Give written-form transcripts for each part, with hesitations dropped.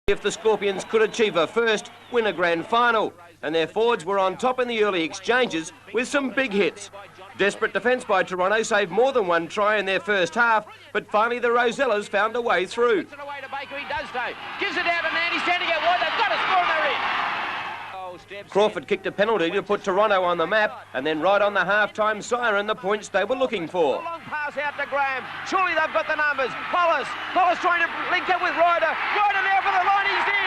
if the Scorpions could achieve a first, win a grand final. And their forwards were on top in the early exchanges with some big hits. Desperate defence by Toronto saved more than one try in their first half, but finally the Rosellas found a way through. Gives it out and Andy's standing out wide. They've got to score and they're in. Crawford kicked a penalty to put Toronto on the map, and then right on the half-time siren, the points they were looking for. Long pass out to Graham. Surely they've got the numbers. Hollis trying to link up with Ryder. Ryder now for the line. He's in.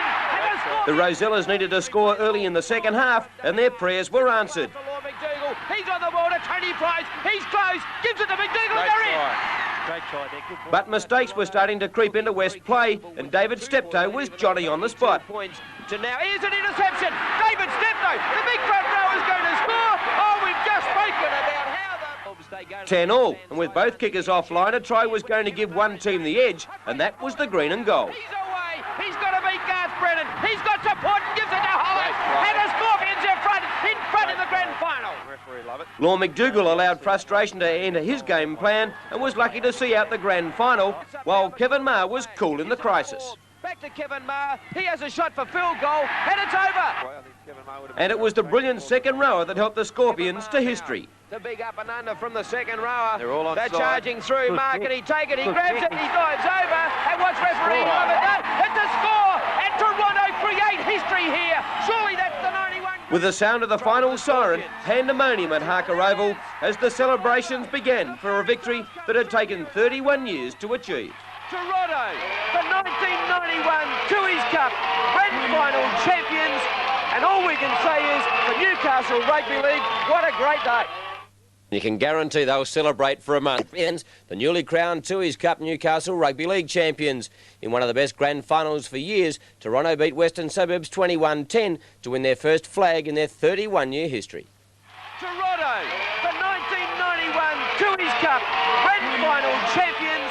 The Rosellas needed to score early in the second half, and their prayers were answered. He's on the ball to Tony Price. He's close. Gives it to McDougall. They're in. Great try there. Good But mistakes were starting to creep into West play, and David Steptoe was Johnny on the spot. Points to now. Here's an interception. David Steptoe, the big front row, is going to score. Oh, we've just spoken about how the 10-all, and with both kickers offline, a try was going to give one team the edge, and that was the green and gold. He's away. He's got to beat Garth Brennan. He's got support and gives it to Hollis. And the Scorpions in front in the grand final. Law McDougall allowed frustration to enter his game plan and was lucky to see out the grand final, while Kevin Maher was cool in the crisis. Back to Kevin Maher. He has a shot for field goal, and it's over. And it was the brilliant second rower that helped the Scorpions to history. The big up and under from the second rower. They're all They're onside. Charging through. Mark, and he take it. He grabs it. He dives over. And watch referee love it. It's a score. And Toronto create history here. Surely that's the 91. With the sound of the final siren, pandemonium at Harker Oval as the celebrations began for a victory that had taken 31 years to achieve. Toronto, the 1991 Tooheys Cup Grand Final champions. And all we can say is, for Newcastle Rugby League, what a great day. You can guarantee they'll celebrate for a month. Ends the newly crowned Tooheys Cup Newcastle Rugby League champions. In one of the best grand finals for years, Toronto beat Western Suburbs 21-10 to win their first flag in their 31-year history. Toronto, the 1991 Tooheys Cup Grand Final champions.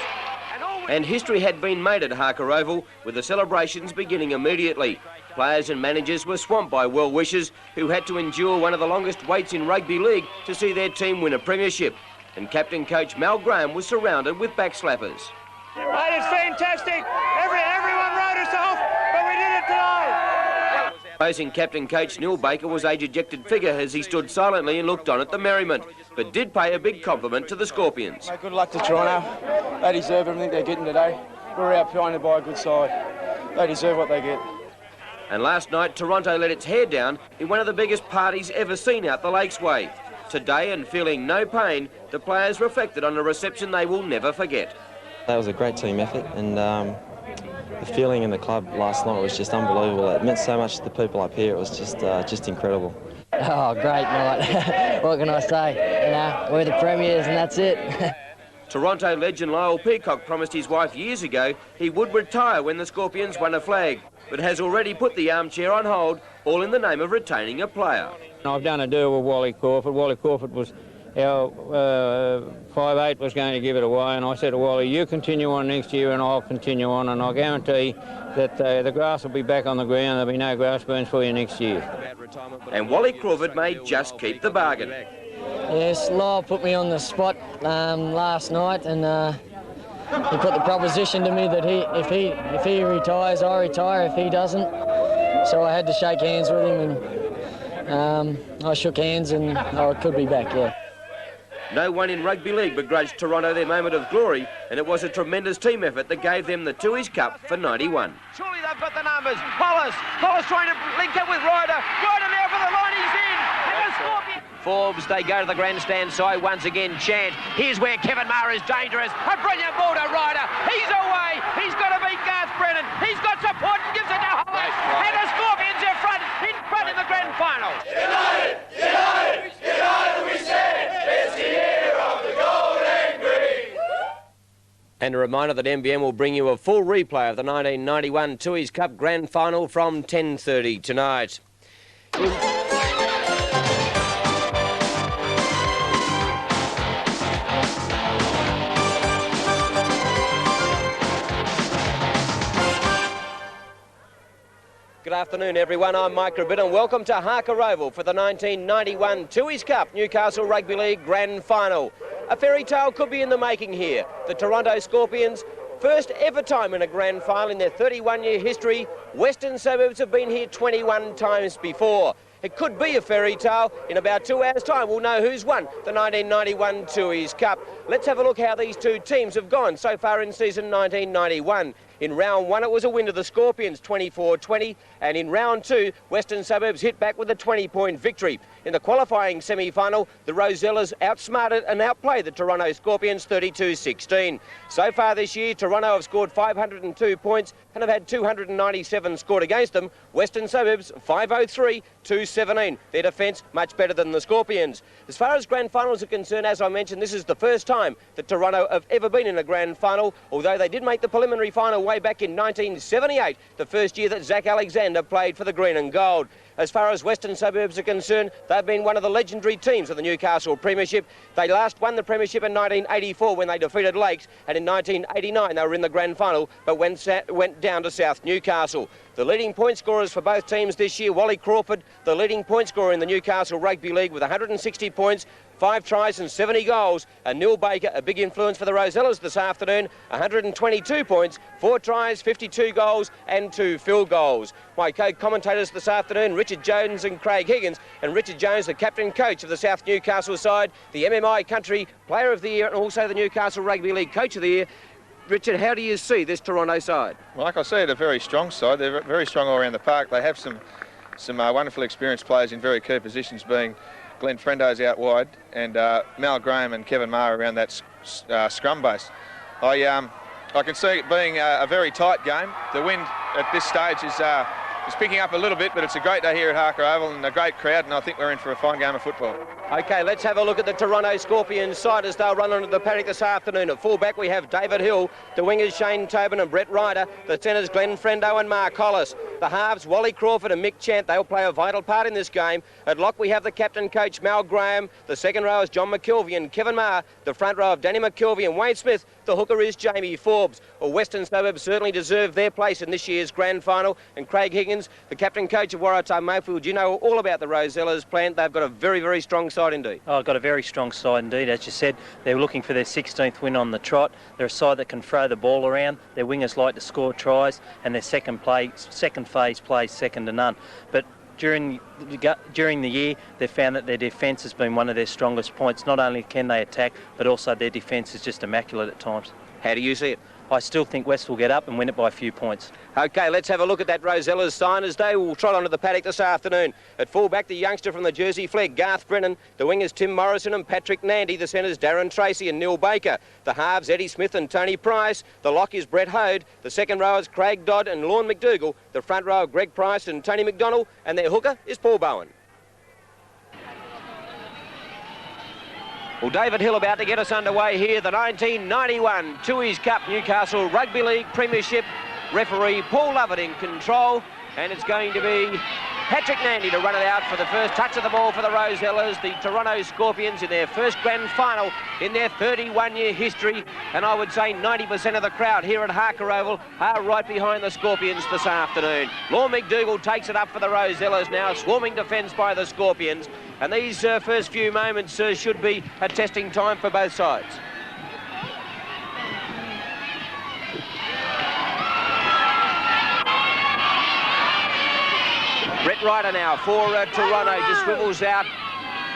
And history had been made at Harker Oval, with the celebrations beginning immediately. Players and managers were swamped by well-wishers who had to endure one of the longest waits in rugby league to see their team win a premiership. And captain coach Mal Graham was surrounded with backslappers. Mate, it's fantastic. Everyone wrote us off, but we did it tonight. Opposing captain coach Neil Baker was a dejected figure as he stood silently and looked on at the merriment, but did pay a big compliment to the Scorpions. Mate, good luck to Toronto. They deserve everything they're getting today. We're outpointed by a good side. They deserve what they get. And last night, Toronto let its hair down in one of the biggest parties ever seen out the Lakes Way. Today, and feeling no pain, the players reflected on a reception they will never forget. That was a great team effort, and the feeling in the club last night was just unbelievable. It meant so much to the people up here. It was just incredible. Oh, great night. What can I say? You know, we're the premiers and that's it. Toronto legend Lyle Peacock promised his wife years ago he would retire when the Scorpions won a flag, but has already put the armchair on hold, all in the name of retaining a player. I've done a deal with Wally Crawford. Wally Crawford was our 5'8" was going to give it away, and I said to Wally, you continue on next year and I'll continue on, and I guarantee that the grass will be back on the ground. There'll be no grass burns for you next year. And Wally Crawford may just keep the bargain. Yes, Lyle put me on the spot last night, and he put the proposition to me that if he retires, I retire. If he doesn't, so I had to shake hands with him, and I shook hands, and I could be back. Yeah. No one in rugby league begrudged Toronto their moment of glory, and it was a tremendous team effort that gave them the Tooheys Cup for 91. Surely they've got the numbers. Hollis trying to link up with Ryder. Ryder now for the line. He's in. And the Scorpions. Forbes, they go to the grandstand side once again. Chant. Here's where Kevin Maher is dangerous. A brilliant ball to Ryder. He's away. He's got to beat Garth Brennan. He's got support and gives it to Hollis. And the Scorpions in front in the grand final. United, united, united we stand. It's the year of the gold and green. And a reminder that MBM will bring you a full replay of the 1991 Tooheys Cup Grand Final from 10:30 tonight. Good afternoon, everyone. I'm Mike Rabbit, and welcome to Harker Oval for the 1991 Tooheys Cup Newcastle Rugby League Grand Final. A fairy tale could be in the making here. The Toronto Scorpions First ever time in a grand final in their 31-year history. Western Suburbs have been here 21 times before. It could be a fairy tale. In about 2 hours' time, we'll know who's won the 1991 Tooheys Cup. Let's have a look how these two teams have gone so far in season 1991. In round one, it was a win to the Scorpions, 24-20, and in round two, Western Suburbs hit back with a 20-point victory. In the qualifying semi-final, the Rosellas outsmarted and outplayed the Toronto Scorpions 32-16. So far this year, Toronto have scored 502 points and have had 297 scored against them. Western Suburbs, 503, 217. Their defence much better than the Scorpions. As far as grand finals are concerned, as I mentioned, this is the first time that Toronto have ever been in a grand final, although they did make the preliminary final way back in 1978, the first year that Zach Alexander played for the Green and Gold. As far as Western Suburbs are concerned, they've been one of the legendary teams of the Newcastle Premiership. They last won the Premiership in 1984 when they defeated Lakes, and in 1989 they were in the grand final but went down to South Newcastle. The leading point scorers for both teams this year, Wally Crawford, the leading point scorer in the Newcastle Rugby League with 160 points, 5 tries and 70 goals, and Neil Baker, a big influence for the Rosellas this afternoon, 122 points, 4 tries, 52 goals and 2 field goals. My co-commentators this afternoon, Richard Jones and Craig Higgins, and Richard Jones, the captain coach of the South Newcastle side, the MMI Country Player of the Year and also the Newcastle Rugby League Coach of the Year. Richard, how do you see this Toronto side? Well, like I said, a very strong side. They're very strong all around the park. They have some wonderful experienced players in very key positions, being Glenn Frendo's out wide and Mal Graham and Kevin Maher around that scrum base. I can see it being a very tight game. The wind at this stage is picking up a little bit, but it's a great day here at Harker Oval and a great crowd, and I think we're in for a fine game of football. OK, let's have a look at the Toronto Scorpions side as they'll run onto the paddock this afternoon. At fullback we have David Hill, the wingers Shane Tobin and Brett Ryder, the centres Glenn Frendo and Mark Hollis. The halves Wally Crawford and Mick Chant, they'll play a vital part in this game. At lock we have the captain coach Mal Graham, the second row is John McKelvey and Kevin Maher, the front row of Danny McKelvey and Wayne Smith, the hooker is Jamie Forbes. Well, Western Suburbs certainly deserve their place in this year's grand final, and Craig Higgins, the captain coach of Waratah Mayfield, you know all about the Rosellas plant. They've got a very, very strong side indeed. Oh, got a very strong side indeed. As you said, they're looking for their 16th win on the trot. They're a side that can throw the ball around. Their wingers like to score tries, and their second phase plays second to none. But during the year, they've found that their defence has been one of their strongest points. Not only can they attack, but also their defence is just immaculate at times. How do you see it? I still think West will get up and win it by a few points. OK, let's have a look at that Rosellas sign as they will trot onto the paddock this afternoon. At fullback, the youngster from the Jersey Flag, Garth Brennan. The wingers, Tim Morrison and Patrick Nandy. The centres, Darren Tracy and Neil Baker. The halves, Eddie Smith and Tony Price. The lock is Brett Hode. The second row is Craig Dodd and Lorne McDougall. The front row, Greg Price and Tony McDonald. And their hooker is Paul Bowen. Well, David Hill about to get us underway here. The 1991 Tooheys Cup Newcastle Rugby League Premiership. Referee Paul Lovett in control. And it's going to be Patrick Nandy to run it out for the first touch of the ball for the Rosellas. The Toronto Scorpions in their first grand final in their 31-year history. And I would say 90% of the crowd here at Harker Oval are right behind the Scorpions this afternoon. Lorne McDougall takes it up for the Rosellas now. Swarming defence by the Scorpions. And these first few moments should be a testing time for both sides. Brett Ryder now for Toronto, just swivels out.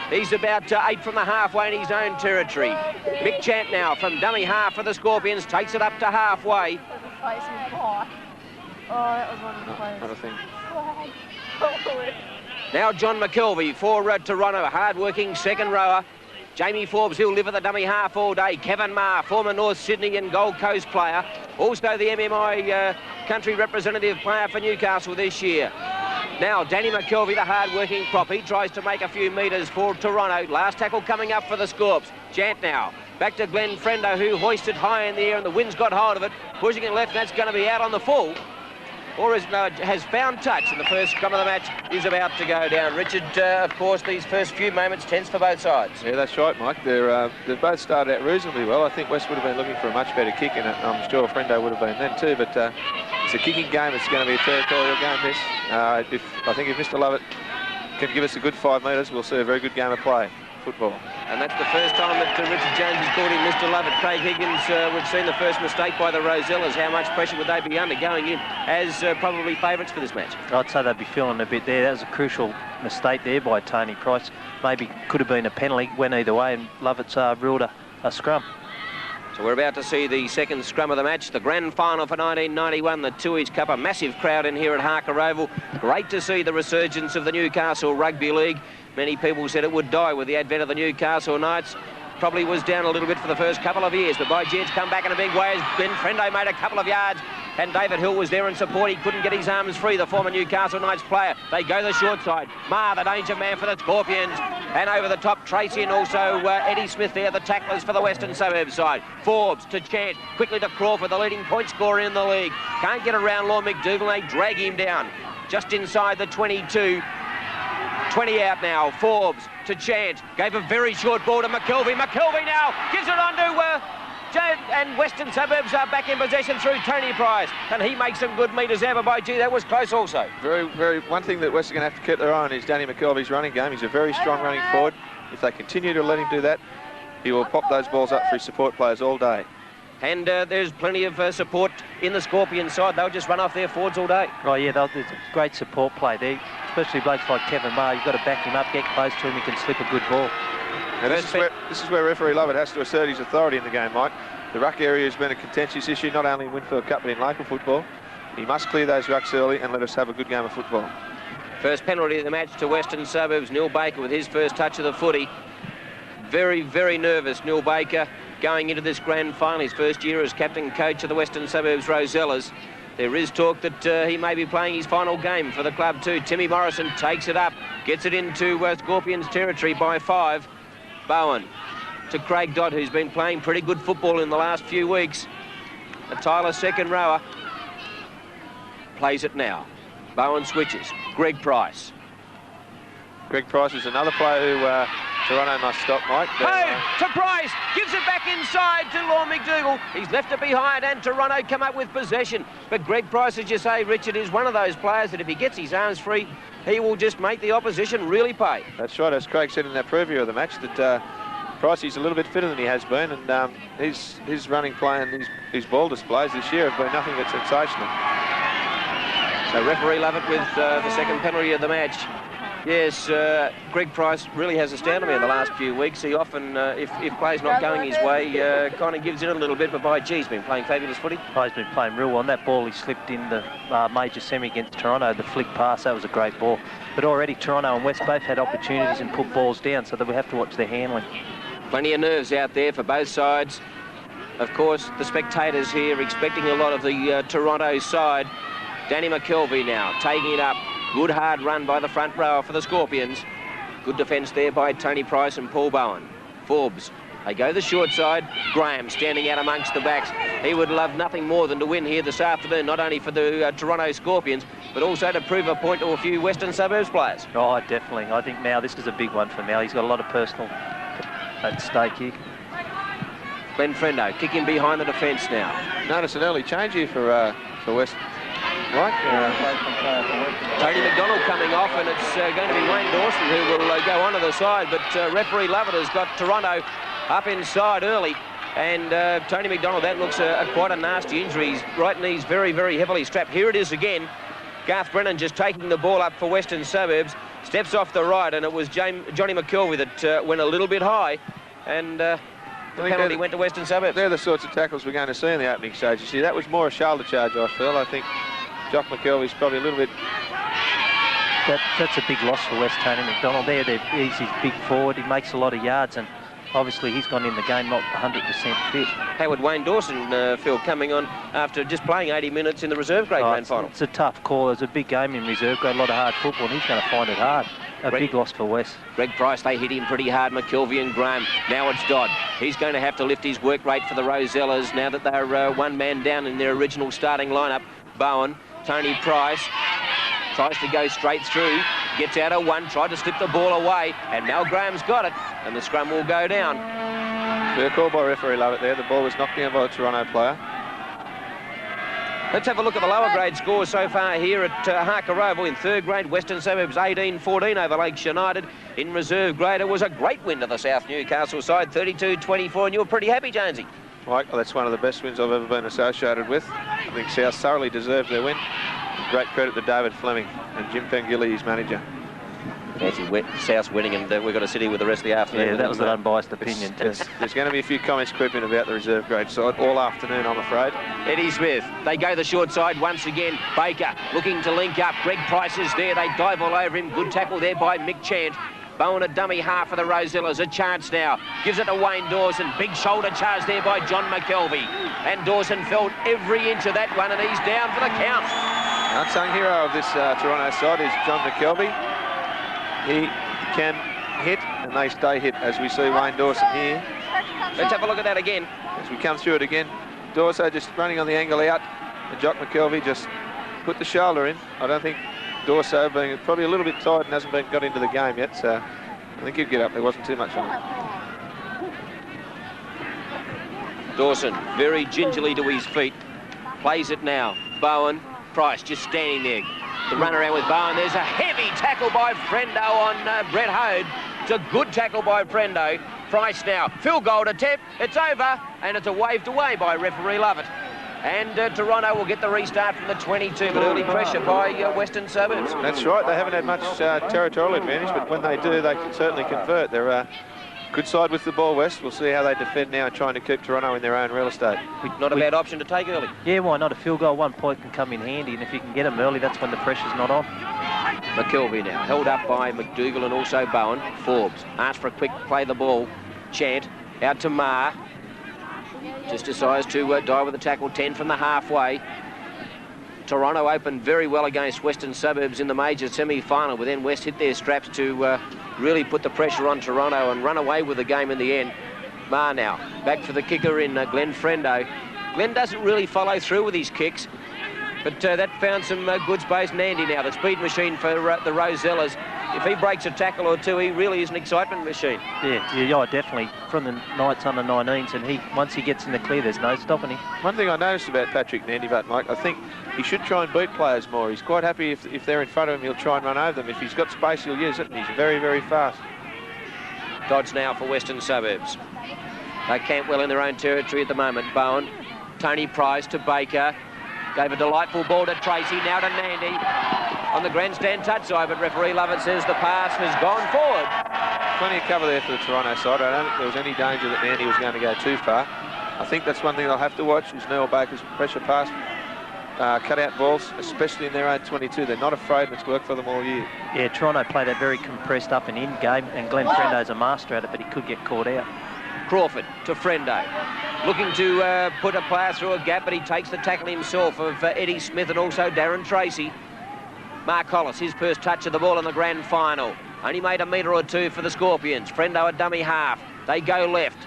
He's about 8 from the halfway in his own territory. Mick Chant now from dummy half for the Scorpions, takes it up to halfway. Oh, that was one of the players. Not a thing. Now John McKelvey for Toronto, hard-working second rower. Jamie Forbes, he'll live at the dummy half all day. Kevin Maher, former North Sydney and Gold Coast player. Also the MMI country representative player for Newcastle this year. Now Danny McKelvey, the hard-working prop. He tries to make a few metres for Toronto. Last tackle coming up for the Scorps. Chant now. Back to Glenn Frendo, who hoisted high in the air and the wind's got hold of it. Pushing it left, and that's going to be out on the full. Or has found touch, and the first scrum of the match is about to go down. Richard, of course, these first few moments tense for both sides. Yeah, that's right, Mike. They've both started out reasonably well. I think West would have been looking for a much better kick, and I'm sure Frendo would have been then too. But it's a kicking game. It's going to be a territorial game, this. I think if Mr. Lovett can give us a good 5 metres, we'll see a very good game of play. football. And that's the first time that Richard Jones has called him Mr. Lovett. Craig Higgins, we've seen the first mistake by the Rosellas. How much pressure would they be under going in as probably favourites for this match? I'd say they'd be feeling a bit there. That was a crucial mistake there by Tony Price. Maybe could have been a penalty, went either way, and Lovett's ruled a scrum. So we're about to see the second scrum of the match, the grand final for 1991, the Tooheys Cup. A massive crowd in here at Harker Oval. Great to see the resurgence of the Newcastle Rugby League. Many people said it would die with the advent of the Newcastle Knights. Probably was down a little bit for the first couple of years, but by Jed's come back in a big way as Ben Frendo made a couple of yards, and David Hill was there in support. He couldn't get his arms free, the former Newcastle Knights player. They go the short side. Ma, the danger man for the Scorpions, and over the top Tracy, and also Eddie Smith there, the tacklers for the Western Suburbs side. Forbes to Chant, quickly to Crawford, the leading point scorer in the league. Can't get around Law McDougall, they drag him down just inside the 22. 20 out now. Forbes to Chant, gave a very short ball to McKelvey. McKelvey now gives it on to Jade, and Western Suburbs are back in possession through Tony Price, and he makes some good metres there, but by gee, that was close also. One thing that West are going to have to keep their eye on is Danny McKelvey's running game. He's a very strong running forward. If they continue to let him do that, he will pop those balls up for his support players all day. And there's plenty of support in the Scorpion side. They'll just run off their forwards all day. Oh yeah, there's a great support play there, especially blokes like Kevin Maher. You've got to back him up, get close to him, he can slip a good ball. Now this is where referee Lovett has to assert his authority in the game, Mike. The ruck area has been a contentious issue, not only in Winfield Cup but in local football. He must clear those rucks early and let us have a good game of football. First penalty of the match to Western Suburbs. Neil Baker with his first touch of the footy. Very, very nervous, Neil Baker, going into this grand final, his first year as captain coach of the Western Suburbs Rosellas. There is talk that he may be playing his final game for the club too. Timmy Morrison takes it up, gets it into Scorpions territory by 5. Bowen to Craig Dodd, who's been playing pretty good football in the last few weeks. A Tyler second rower plays it now. Bowen switches. Greg Price. Greg Price is another player who Toronto must stop, Mike. Hey, to Price, gives it back inside to Law McDougall. He's left it behind and Toronto come up with possession. But Greg Price, as you say, Richard, is one of those players that if he gets his arms free, he will just make the opposition really pay. That's right, as Craig said in that preview of the match, that Price is a little bit fitter than he has been, and his running play and his ball displays this year have been nothing but sensational. So referee Lovett with the second penalty of the match. Yes, Greg Price really has astounded me in the last few weeks. He often, if play's not going his way, kind of gives in a little bit, but by gee, he's been playing fabulous footy. Oh, he's been playing real well. On that ball he slipped in the major semi against Toronto, the flick pass, that was a great ball. But already Toronto and West both had opportunities and put balls down, so that we have to watch their handling. Plenty of nerves out there for both sides. Of course, the spectators here expecting a lot of the Toronto side. Danny McKelvey now taking it up. Good hard run by the front rower for the Scorpions. Good defence there by Tony Price and Paul Bowen. Forbes, they go the short side. Graham standing out amongst the backs. He would love nothing more than to win here this afternoon, not only for the Toronto Scorpions, but also to prove a point to a few Western Suburbs players. Oh, definitely. I think now this is a big one for Mal. He's got a lot of personal at stake here. Ben Frendo kicking behind the defence now. Notice an early change here for West. Right. Tony McDonald coming off, and it's going to be Wayne Dawson who will go onto the side, but referee Lovett has got Toronto up inside early, and Tony McDonald, that looks quite a nasty injury. His right knee's very, very heavily strapped. Here it is again. Garth Brennan just taking the ball up for Western Suburbs, steps off the right, and it was Johnny McKelvey that went a little bit high, and the penalty went to Western Suburbs. They're the sorts of tackles we're going to see in the opening stage. You see, that was more a shoulder charge, I feel. I think Jock McKelvey's probably a little bit... That's a big loss for West, Tony McDonald there. He's his big forward. He makes a lot of yards, and obviously he's gone in the game not 100% fit. How would Wayne Dawson feel coming on after just playing 80 minutes in the reserve grade grand final? It's a tough call. It's a big game in reserve grade, a lot of hard football, and he's going to find it hard. A big loss for West. Greg Price, they hit him pretty hard, McKelvey and Graham. Now it's Dodd. He's going to have to lift his work rate for the Rosellas now that they're one man down in their original starting lineup. Bowen, Tony Price, tries to go straight through, gets out of one, tried to slip the ball away, and Mal Graham's got it, and the scrum will go down. Fair call by referee Lovett there. The ball was knocked down by the Toronto player. Let's have a look at the lower grade scores so far here at Harker Oval. In third grade, Western Suburbs 18-14 over Lakes United. In reserve grade, it was a great win to the South Newcastle side, 32-24, and you were pretty happy, Jonesy. Mike, well, that's one of the best wins I've ever been associated with. I think South thoroughly deserved their win. Great credit to David Fleming and Jim Pengilly, his manager. Fancy South's winning, and we've got to sit here with the rest of the afternoon. Yeah, that was an unbiased opinion too. There's going to be a few comments creeping about the reserve grade side all afternoon, I'm afraid. Eddie Smith, they go the short side once again. Baker looking to link up. Greg Price is there. They dive all over him. Good tackle there by Mick Chant. Bowen a dummy half for the Rosellas. A chance now. Gives it to Wayne Dawson. Big shoulder charge there by John McKelvey. And Dawson felt every inch of that one, and he's down for the count. The unsung hero of this Toronto side is John McKelvey. He can hit, and they stay hit, as we see Wayne Dawson here. Let's have a look at that again. As we come through it again, Dawson just running on the angle out, and Jock McKelvey just put the shoulder in. I don't think Dawson, being probably a little bit tired and hasn't got into the game yet, so I think he'd get up. There wasn't too much on it. Dawson very gingerly to his feet. Plays it now. Bowen, Price just standing there. The run around with Bowen. There's a heavy tackle by Frendo on Brett Hode. It's a good tackle by Frendo. Price now. Field goal attempt. It's over, and it's a waved away by referee Lovett. And Toronto will get the restart from the 22, but early pressure by Western Suburbs. That's right. They haven't had much territorial advantage, but when they do, they can certainly convert. They're a good side with the ball, West. We'll see how they defend now, trying to keep Toronto in their own real estate. Not a bad option to take early. Yeah, why not? A field goal, 1 point can come in handy, and if you can get them early, that's when the pressure's not on. McKelvey now, held up by McDougall and also Bowen. Forbes asked for a quick play the ball. Chant out to Marr. Just decides to die with a tackle, 10 from the halfway. Toronto opened very well against Western Suburbs in the major semi-final, but then West hit their straps to really put the pressure on Toronto and run away with the game in the end. Marr now, back for the kicker in Glenn Frendo. Glenn doesn't really follow through with his kicks, but that found some good space. Nandy now, the speed machine for the Rosellas. If he breaks a tackle or two, he really is an excitement machine. Yeah, definitely. From the Knights under 19s, and once he gets in the clear, there's no stopping him. One thing I noticed about Patrick Nandy, but Mike, I think he should try and beat players more. He's quite happy if they're in front of him, he'll try and run over them. If he's got space, he'll use it, and he's very, very fast. Dodds now for Western Suburbs. They camp well in their own territory at the moment. Bowen, Tony Price to Baker. Gave a delightful ball to Tracy, now to Nandy. On the grandstand touch side, but referee Lovett says the pass has gone forward. Plenty of cover there for the Toronto side. I don't think there was any danger that Nandy was going to go too far. I think that's one thing they'll have to watch is Neil Baker's pressure pass, cut-out balls, especially in their own 22. They're not afraid, and it's worked for them all year. Yeah, Toronto play that very compressed up and in game, and Glenn Frendo's a master at it, but he could get caught out. Crawford to Frendo. Looking to put a player through a gap, but he takes the tackle himself of Eddie Smith and also Darren Tracy. Mark Hollis, his first touch of the ball in the grand final. Only made a metre or two for the Scorpions. Frendo a dummy half. They go left.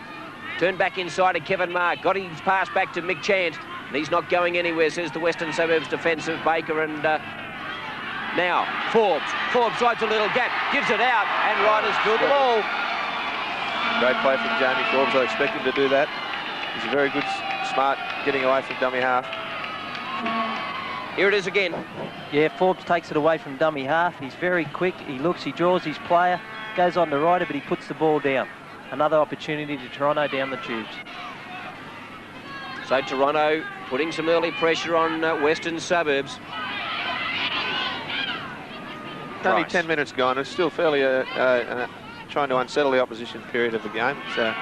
Turn back inside to Kevin Mark. Got his pass back to Mick Chant. And he's not going anywhere, says the Western Suburbs defensive Baker. And now Forbes. Forbes slides a little gap, gives it out, and Riders filled the ball. Great play from Jamie Forbes. I expect him to do that. He's a very good, smart, getting away from dummy half. Here it is again. Yeah, Forbes takes it away from dummy half. He's very quick. He looks, he draws his player, goes on to Ryder, but he puts the ball down. Another opportunity to Toronto down the tubes. So Toronto putting some early pressure on Western Suburbs. Only 10 minutes gone. It's still fairly trying to unsettle the opposition period of the game. So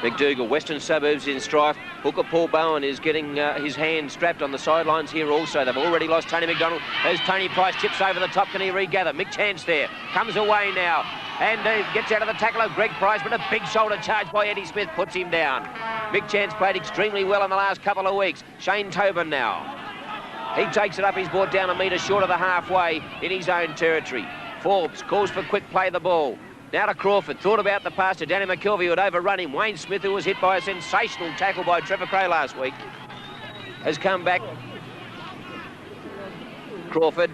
McDougall, Western Suburbs in strife. Hooker Paul Bowen is getting his hand strapped on the sidelines here also. They've already lost Tony McDonald as Tony Price chips over the top. Can he regather? Mick Chance there. Comes away now and gets out of the tackle of Greg Price, but a big shoulder charge by Eddie Smith puts him down. Mick Chance played extremely well in the last couple of weeks. Shane Tobin now. He takes it up. He's brought down a metre short of the halfway in his own territory. Forbes calls for quick play the ball. Now to Crawford, thought about the pass to Danny McKelvey, who had overrun him. Wayne Smith, who was hit by a sensational tackle by Trevor Cray last week, has come back. Crawford,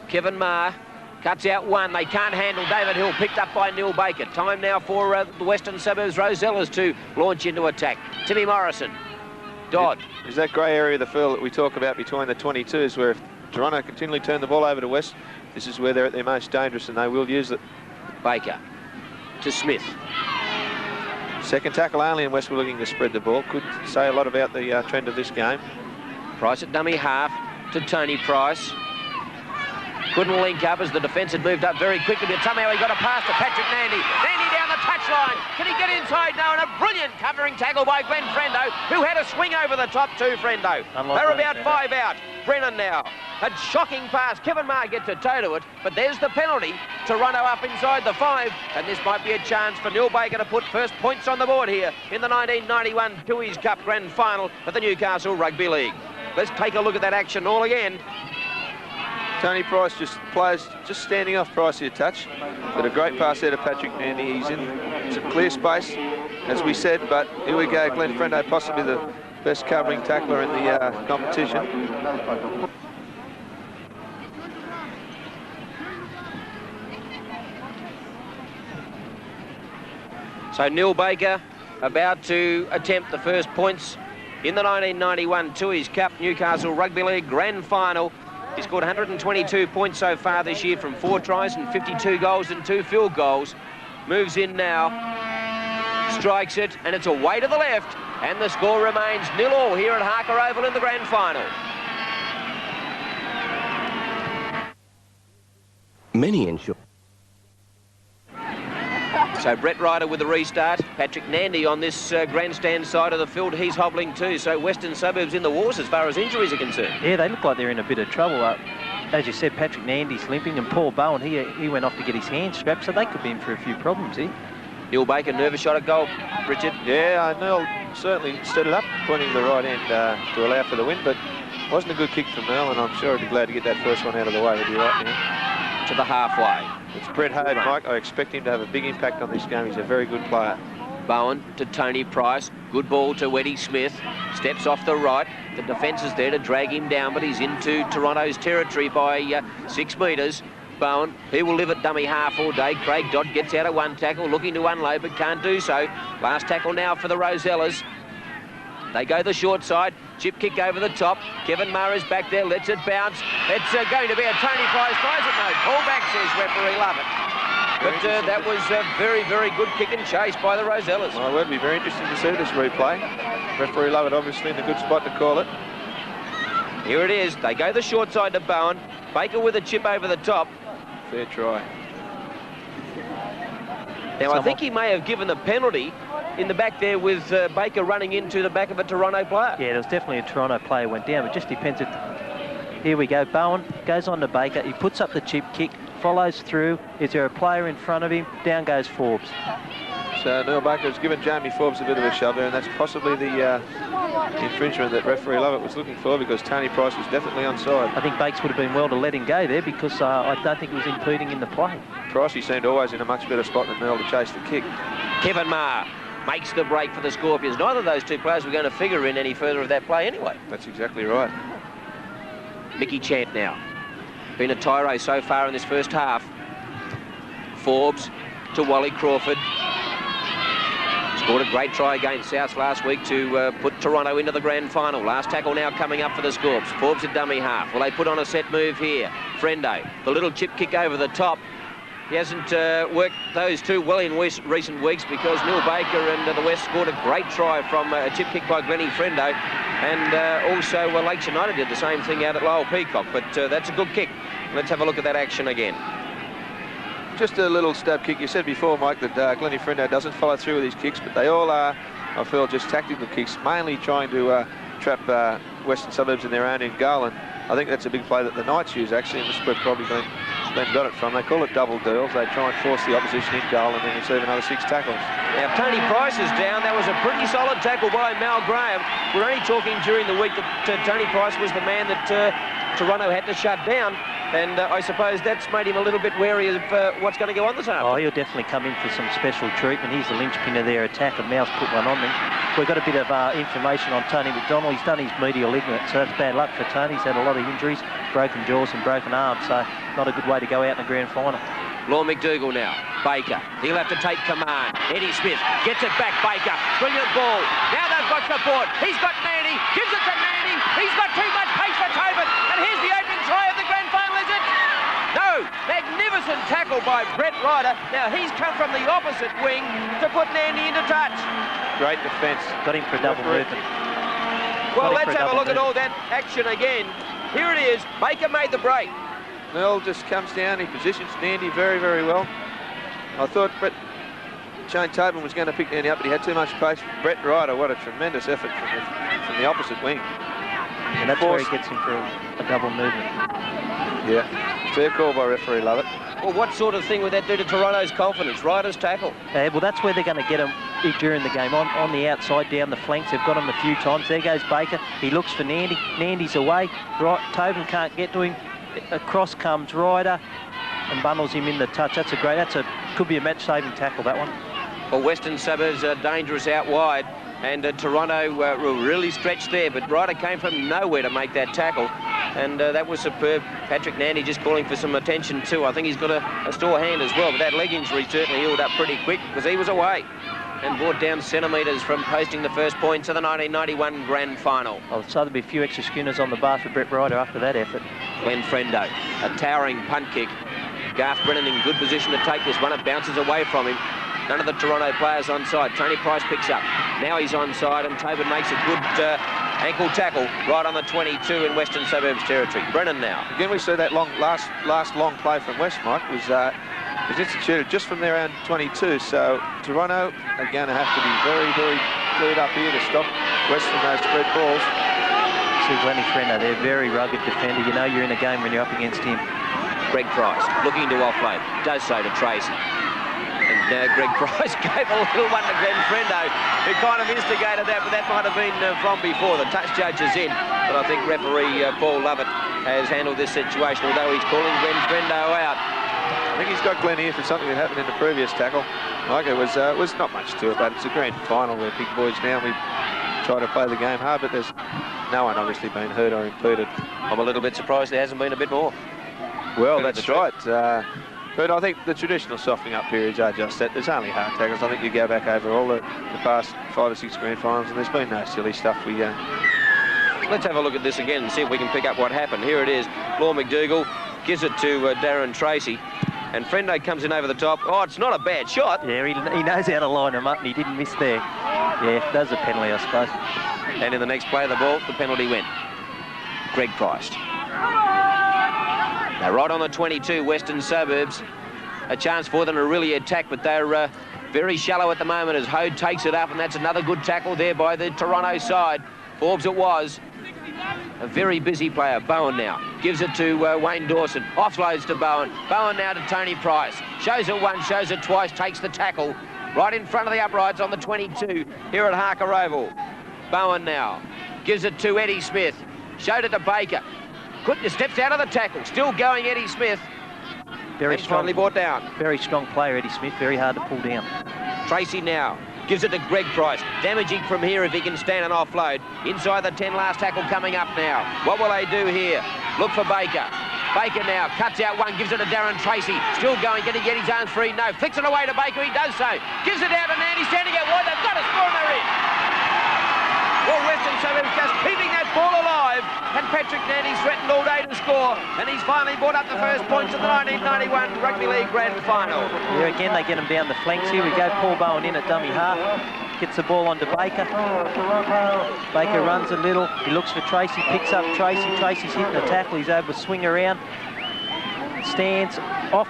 Kevin Marr, cuts out one. They can't handle David Hill, picked up by Neil Baker. Time now for the Western Suburbs Rosellas to launch into attack. Timmy Morrison Dodd. Is that grey area of the field that we talk about between the 22s, where if Toronto continually turn the ball over to West, this is where they're at their most dangerous, and they will use it. Baker to Smith. Second tackle only, and West were looking to spread the ball. Could say a lot about the trend of this game. Price at dummy half to Tony Price. Couldn't link up as the defence had moved up very quickly, but somehow he got a pass to Patrick Nandy. Nandy down the touchline. Can he get inside? No, and a brilliant covering tackle by Glenn Frendo, who had a swing over the top too, Frendo. They're about 5 out. Brennan now. A shocking pass. Kevin Maher gets a toe to it, but there's the penalty. Toronto up inside the 5, and this might be a chance for Neil Baker to put first points on the board here in the 1991 Tooheys Cup Grand Final at the Newcastle Rugby League. Let's take a look at that action all again. Tony Price players just standing off Pricey a touch. But a great pass there to Patrick Nandy. He's in some clear space, as we said, but here we go. Glenn Frendo, possibly the best covering tackler in the competition. So Neil Baker about to attempt the first points in the 1991 Tooheys Cup Newcastle Rugby League Grand Final. He scored 122 points so far this year from 4 tries and 52 goals and 2 field goals. Moves in now, strikes it, and it's away to the left, and the score remains 0-0 here at Harker Oval in the Grand Final. Many ensure. So Brett Ryder with the restart. Patrick Nandy on this grandstand side of the field. He's hobbling too. So Western Suburbs in the wars as far as injuries are concerned. Yeah, they look like they're in a bit of trouble. As you said, Patrick Nandy's limping, and Paul Bowen, he went off to get his hand strapped, so they could be in for a few problems here. Neil Baker, nervous shot at goal, Richard. Yeah, Neil certainly stood it up, pointing to the right end to allow for the win, but wasn't a good kick from Neil, and I'm sure he'd be glad to get that first one out of the way. He'd be right now. To the halfway. It's Brett Hode, Mike. I expect him to have a big impact on this game. He's a very good player. Bowen to Tony Price. Good ball to Eddie Smith. Steps off the right. The defence is there to drag him down, but he's into Toronto's territory by 6 metres. Bowen, he will live at dummy half all day. Craig Dodd gets out of one tackle, looking to unload, but can't do so. Last tackle now for the Rosellas. They go the short side. Chip kick over the top. Kevin Maher is back there, lets it bounce. It's going to be a Tony Price tries it. No, pull back, says referee Lovett. But that was a very, very good kick and chase by the Rosellas. Well, it would be very interesting to see this replay. Referee Lovett obviously in a good spot to call it. Here it is. They go the short side to Bowen. Baker with a chip over the top. Fair try. Now, I think he may have given the penalty in the back there with Baker running into the back of a Toronto player. Yeah, there was definitely a Toronto player went down. It just depends if... Here we go. Bowen goes on to Baker. He puts up the chip kick, follows through. Is there a player in front of him? Down goes Forbes. So Neil Baker has given Jamie Forbes a bit of a shove there, and that's possibly the infringement that referee Lovett was looking for, because Tony Price was definitely onside. I think Bakes would have been well to let him go there, because I don't think he was impeding in the play. Pricey seemed always in a much better spot than Neil to chase the kick. Kevin Maher makes the break for the Scorpions. Neither of those two players were going to figure in any further of that play anyway. That's exactly right. Mickey Chant now. Been a tyro so far in this first half. Forbes to Wally Crawford. Scored a great try against South last week to put Toronto into the grand final. Last tackle now coming up for the Scorps. Forbes at dummy half. Will they put on a set move here? Frendo, the little chip kick over the top. He hasn't worked those two well in recent weeks, because Neil Baker and the West scored a great try from a chip kick by Glennie Frendo. And also Lakes United did the same thing out at Lowell Peacock. But that's a good kick. Let's have a look at that action again. Just a little stab kick. You said before, Mike, that Glennie Frendo doesn't follow through with his kicks, but they all are, I feel, just tactical kicks, mainly trying to trap Western Suburbs in their own end goal. And I think that's a big play that the Knights use, actually, and this is where probably Glenn got it from. They call it double deals. They try and force the opposition in goal and then receive another 6 tackles. Now, Tony Price is down. That was a pretty solid tackle by Mal Graham. We're only talking during the week that Tony Price was the man that Toronto had to shut down. And I suppose that's made him a little bit wary of what's going to go on this afternoon. Oh, he'll definitely come in for some special treatment. He's the linchpin of their attack, and Mal's put one on them. We've got a bit of information on Tony McDonald. He's done his medial ligament, so that's bad luck for Tony. He's had a lot of injuries, broken jaws and broken arms, so not a good way to go out in the grand final. Law McDougall now. Baker. He'll have to take command. Eddie Smith gets it back. Baker. Brilliant ball. Now they've got support. He's got Nandy. Nandy, gives it to Nandy. He's got too much pace for Tobin. And here's the opening try of the grand final, is it? No, magnificent tackle by Brett Ryder. Now he's come from the opposite wing to put Nandy into touch. Great defence. Got him for a double movement. Well, let's have a look at all that action again. Here it is. Baker made the break. Merle just comes down. He positions Nandy very, very well. I thought Shane Tobin was going to pick Nandy up, but he had too much pace. Brett Ryder, what a tremendous effort from the opposite wing. And that's where he gets him for a double movement. Yeah, fair call by referee, love it. Well, what sort of thing would that do to Toronto's confidence? Ryder's tackle. Well, that's where they're going to get him during the game. On the outside, down the flanks, they've got him a few times. There goes Baker. He looks for Nandy. Nandy's away. Right, Tobin can't get to him. Across comes Ryder and bundles him in the touch. Could be a match-saving tackle, that one. Well, Western Suburbs are dangerous out wide, and Toronto were really stretched there, but Ryder came from nowhere to make that tackle, and that was superb. Patrick Nandy just calling for some attention too. I think he's got a sore hand as well, but that leg injury certainly healed up pretty quick because he was away and brought down centimetres from posting the first points of the 1991 grand final. Well, so there'll be a few extra schooners on the bar for Brett Ryder after that effort. Glenn Frendo, a towering punt kick. Garth Brennan in good position to take this one. It bounces away from him. None of the Toronto players onside. Tony Price picks up. Now he's onside, and Tobin makes a good ankle tackle right on the 22 in Western Suburbs territory. Brennan now. Again, we see that last long play from West, Mike, was instituted just from their own 22. So Toronto are going to have to be very, very clued up here to stop West from those spread balls. See Glennie Frendo, they're a very rugged defender. You know you're in a game when you're up against him. Greg Price looking to offload. Does so to Tracy. And Greg Price gave a little one to Glenn Frendo, who kind of instigated that, but that might have been from before. The touch judge is in, but I think referee Paul Lovett has handled this situation, although he's calling Glenn Frendo out. I think he's got Glenn here for something that happened in the previous tackle. Like it was not much to it, but it's a grand final. We're big boys now. We try to play the game hard, but there's no one obviously been hurt or impeded. I'm a little bit surprised there hasn't been a bit more. Well, that's right. But I think the traditional softening up periods are just that. There's only hard tackles. I think you go back over all the past 5 or 6 grand finals, and there's been no silly stuff. Let's have a look at this again and see if we can pick up what happened. Here it is. Law McDougall gives it to Darren Tracy, and Frendo comes in over the top. Oh, it's not a bad shot. Yeah, he knows how to line him up, and he didn't miss there. Yeah, that's a penalty, I suppose. And in the next play of the ball, the penalty went. Greg Price. Now, right on the 22, Western Suburbs. A chance for them to really attack, but they're very shallow at the moment as Hode takes it up, and that's another good tackle there by the Toronto side. Forbes it was. A very busy player. Bowen now gives it to Wayne Dawson. Offloads to Bowen. Bowen now to Tony Price. Shows it once, shows it twice, takes the tackle. Right in front of the uprights on the 22 here at Harker Oval. Bowen now gives it to Eddie Smith. Showed it to Baker. Steps out of the tackle. Still going, Eddie Smith. Very strong. Finally brought down. Very strong player, Eddie Smith. Very hard to pull down. Tracy now gives it to Greg Price. Damaging from here if he can stand an offload. Inside the 10, last tackle coming up now. What will they do here? Look for Baker. Baker now cuts out one, gives it to Darren Tracy. Still going, can he get his arms free? No. Flicks it away to Baker. He does so. Gives it out to Nandy, standing out wide. They've got a score and they're in. Well, Western Suburbs just keeping that ball alive, and Patrick Nandy's threatened all day to score, and he's finally brought up the first points of the 1991 Rugby League Grand Final. Here again, they get him down the flanks. Here we go, Paul Bowen in at dummy half. Gets the ball onto Baker. Baker runs a little. He looks for Tracy, picks up Tracy. Tracy's hitting the tackle. He's able to swing around. Stands off.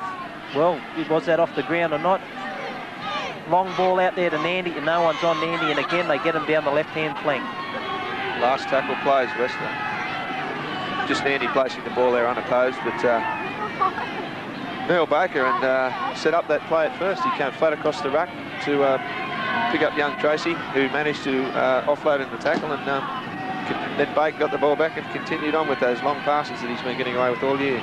Well, was that off the ground or not? Long ball out there to Nandy, and no one's on Nandy, and again they get him down the left-hand flank. Last tackle plays Western. Just Nandy placing the ball there unopposed, but Neil Baker and set up that play at first. He came flat across the ruck to pick up young Tracy, who managed to offload in the tackle, and then Baker got the ball back and continued on with those long passes that he's been getting away with all year.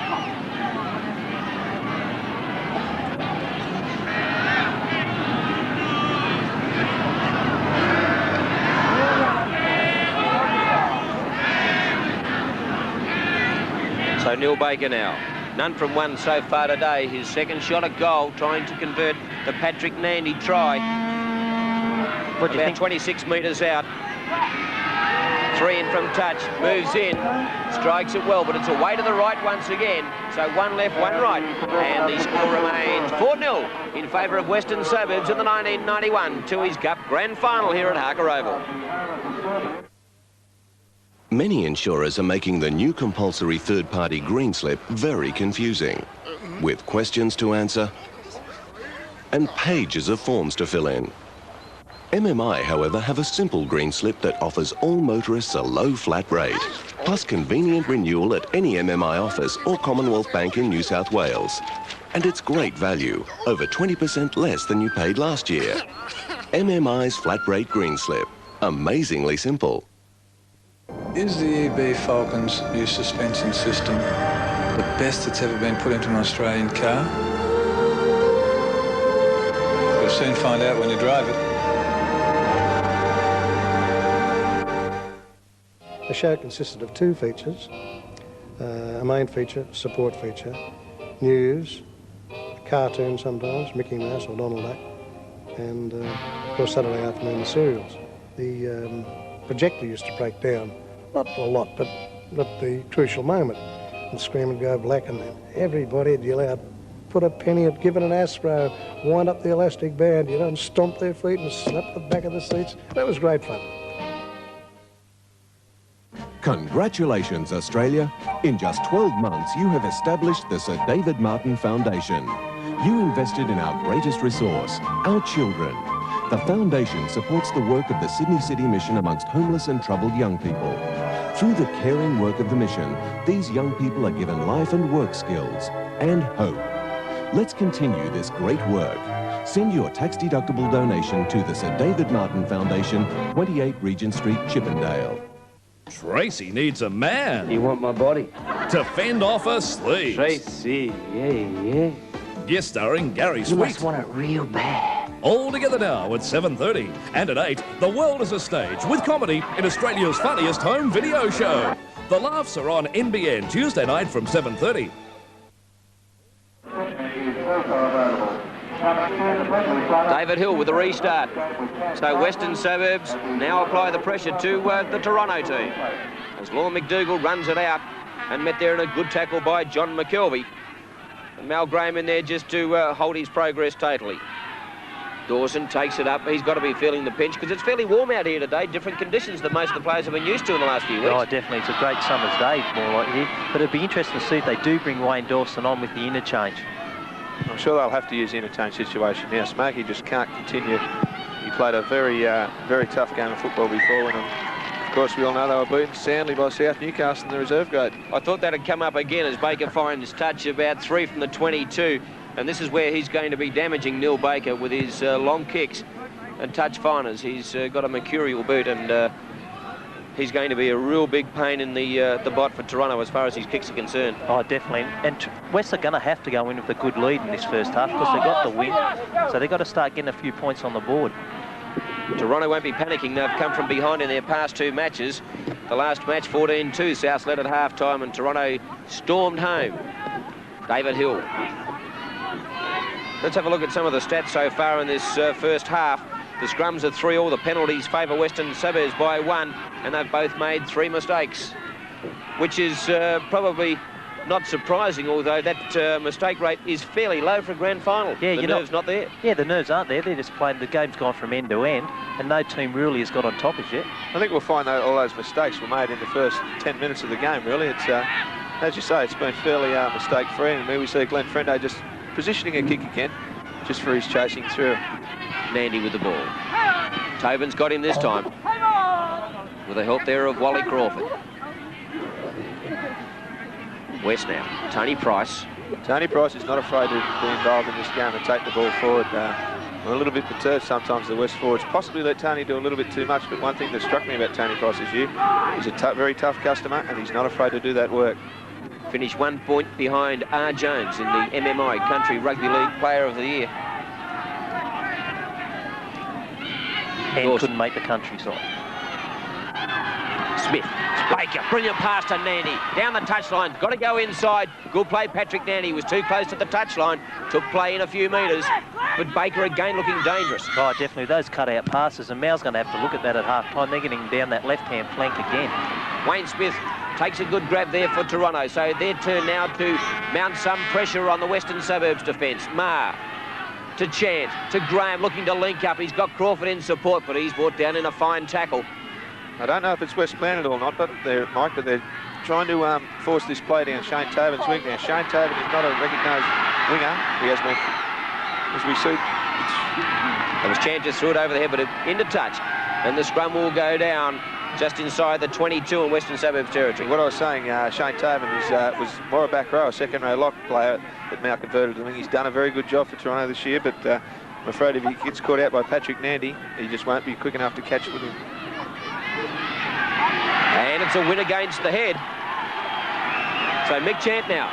So Neil Baker now. None from one so far today. His second shot at goal, trying to convert the Patrick Nandy try. What do you think? 26 metres out. 3 in from touch, moves in, strikes it well, but it's away to the right once again. So 1 left, 1 right, and the score remains 4-0 in favour of Western Suburbs in the 1991 Tooheys Cup Grand Final here at Harker Oval. Many insurers are making the new compulsory third-party green slip very confusing, with questions to answer and pages of forms to fill in. MMI, however, have a simple green slip that offers all motorists a low flat rate, plus convenient renewal at any MMI office or Commonwealth Bank in New South Wales. And it's great value, over 20% less than you paid last year. MMI's flat rate green slip, amazingly simple. Is the EB Falcon's new suspension system the best that's ever been put into an Australian car? You'll soon find out when you drive it. The show consisted of 2 features, a main feature, support feature, news, a cartoon sometimes, Mickey Mouse or Donald Duck, and of course Saturday afternoon the serials. The projector used to break down, not a lot, but at the crucial moment. The screen would go black and then everybody would yell out, put a penny, and give it an Astro, wind up the elastic band, you know, and stomp their feet and slap the back of the seats. That was great fun. Congratulations, Australia. In just 12 months, you have established the Sir David Martin Foundation. You invested in our greatest resource, our children. The foundation supports the work of the Sydney City Mission amongst homeless and troubled young people. Through the caring work of the mission, these young people are given life and work skills and hope. Let's continue this great work. Send your tax-deductible donation to the Sir David Martin Foundation, 28 Regent Street, Chippendale. Tracy needs a man. You want my body? To fend off her sleeves. Tracy, yeah. Guest starring Gary Sweet. You must want it real bad. All together now at 7:30. And at 8, The World is a Stage with comedy in Australia's funniest home video show. The Laughs are on NBN Tuesday night from 7:30. David Hill with a restart. So Western Suburbs now apply the pressure to the Toronto team. As Lorne McDougall runs it out and met there in a good tackle by John McKelvey. And Mal Graham in there just to hold his progress totally. Dawson takes it up. He's got to be feeling the pinch because it's fairly warm out here today. Different conditions than most of the players have been used to in the last few weeks. Oh, definitely. It's a great summer's day, more like here. But it'd be interesting to see if they do bring Wayne Dawson on with the interchange. I'm sure they'll have to use the interchange situation now. Smarky just can't continue. He played a very tough game of football before, and of course we all know they were beaten soundly by South Newcastle in the reserve grade. I thought that'd come up again as Baker finds touch about 3 from the 22, and this is where he's going to be damaging Neil Baker with his long kicks and touch finers. He's got a mercurial boot, and he's going to be a real big pain in the bot for Toronto as far as his kicks are concerned. Oh, definitely. And West are going to have to go in with a good lead in this first half because they've got the win. So they've got to start getting a few points on the board. Toronto won't be panicking. They've come from behind in their past 2 matches. The last match, 14-2, South led at half-time, and Toronto stormed home. David Hill. Let's have a look at some of the stats so far in this first half. The scrums are 3-all. The penalties favour Western Suburbs by 1, and they've both made 3 mistakes, which is probably not surprising, although that mistake rate is fairly low for a grand final. Yeah, the nerve's not there. Yeah, the nerves aren't there. They're just playing. The game's gone from end to end, and no team really has got on top as yet. I think we'll find that all those mistakes were made in the first 10 minutes of the game, really. It's, as you say, it's been fairly mistake-free, and here we see Glenn Frendo just positioning a kick again, just for his chasing through. Nandy with the ball. Tobin's got him this time, with the help there of Wally Crawford. West now. Tony Price. Tony Price is not afraid to be involved in this game and take the ball forward. A little bit perturbed sometimes, the West forwards. Possibly let Tony do a little bit too much, but one thing that struck me about Tony Price this year, he's a very tough customer and he's not afraid to do that work. Finished 1 point behind R. Jones in the MMI Country Rugby League Player of the Year. And couldn't make the country side. Smith. Baker, brilliant pass to Nandy. Down the touchline, got to go inside. Good play, Patrick Nandy was too close to the touchline. Took play in a few metres, but Baker again looking dangerous. Oh, definitely, those cut-out passes, and Mal's going to have to look at that at half-time. They're getting down that left-hand flank again. Wayne Smith takes a good grab there for Toronto, so their turn now to mount some pressure on the Western Suburbs defence. Maher to Chant, to Graham, looking to link up. He's got Crawford in support, but he's brought down in a fine tackle. I don't know if it's West Planet or not, but they're trying to force this play down Shane Tobin's wing. Now, Shane Tobin is not a recognised winger. He has been, as we see. There was Chant just threw it over the head, but into touch. And the scrum will go down just inside the 22 in Western Suburbs territory. What I was saying, Shane Tobin was more a back row, a second row lock player that now converted to wing. He's done a very good job for Toronto this year, but I'm afraid if he gets caught out by Patrick Nandy, he just won't be quick enough to catch it with him. And it's a win against the head. So Mick Chant now.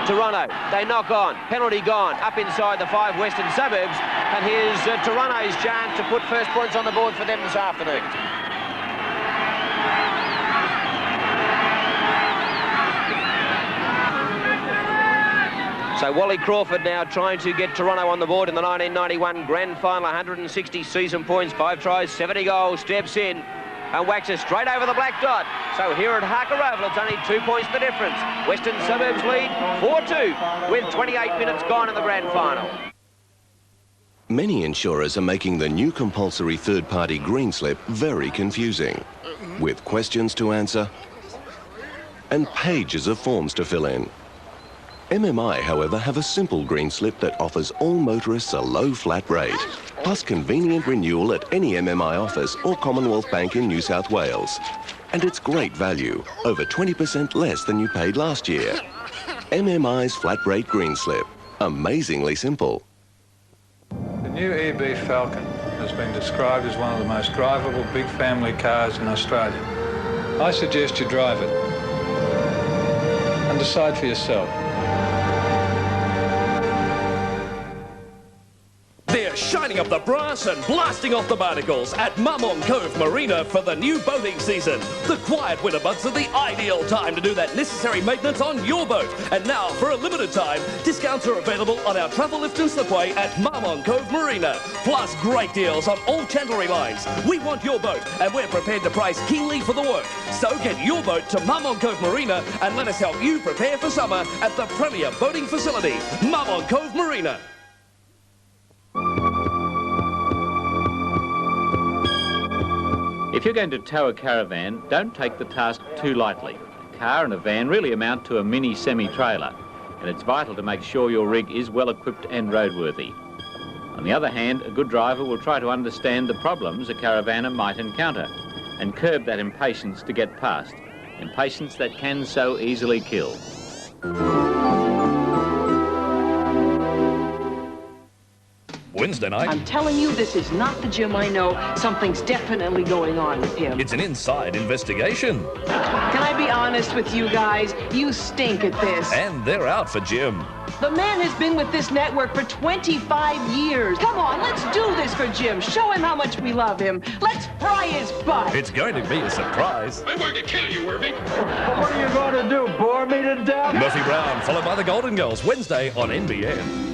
Toronto, they knock on. Penalty gone. Up inside the 5 Western Suburbs. And here's Toronto's chance to put first points on the board for them this afternoon. So Wally Crawford now trying to get Toronto on the board in the 1991 Grand Final. 160 season points, 5 tries, 70 goals. Steps in and whacks it straight over the black dot. So here at Harker Oval, it's only 2 points the difference. Western Suburbs lead 4-2 with 28 minutes gone in the Grand Final. Many insurers are making the new compulsory third-party green slip very confusing, with questions to answer and pages of forms to fill in. MMI, however, have a simple green slip that offers all motorists a low flat rate, plus convenient renewal at any MMI office or Commonwealth Bank in New South Wales. And it's great value, over 20% less than you paid last year. MMI's flat rate green slip, amazingly simple. The new EB Falcon has been described as one of the most drivable big family cars in Australia. I suggest you drive it and decide for yourself. They're shining up the brass and blasting off the barnacles at Mamong Cove Marina for the new boating season. The quiet winter months are the ideal time to do that necessary maintenance on your boat. And now, for a limited time, discounts are available on our travel lift and slipway at Mamong Cove Marina. Plus, great deals on all chandlery lines. We want your boat, and we're prepared to price keenly for the work. So get your boat to Mamong Cove Marina and let us help you prepare for summer at the premier boating facility, Mamong Cove Marina. If you're going to tow a caravan, don't take the task too lightly. A car and a van really amount to a mini semi-trailer, and it's vital to make sure your rig is well equipped and roadworthy. On the other hand, a good driver will try to understand the problems a caravaner might encounter and curb that impatience to get past, impatience that can so easily kill. Wednesday night. I'm telling you, this is not the Jim I know. Something's definitely going on with him. It's an inside investigation. Can I be honest with you guys? You stink at this. And they're out for Jim. The man has been with this network for 25 years. Come on, let's do this for Jim. Show him how much we love him. Let's fry his butt. It's going to be a surprise. I'm going to kill you, Irving. What are you going to do, bore me to death? Murphy Brown, followed by the Golden Girls, Wednesday on NBN.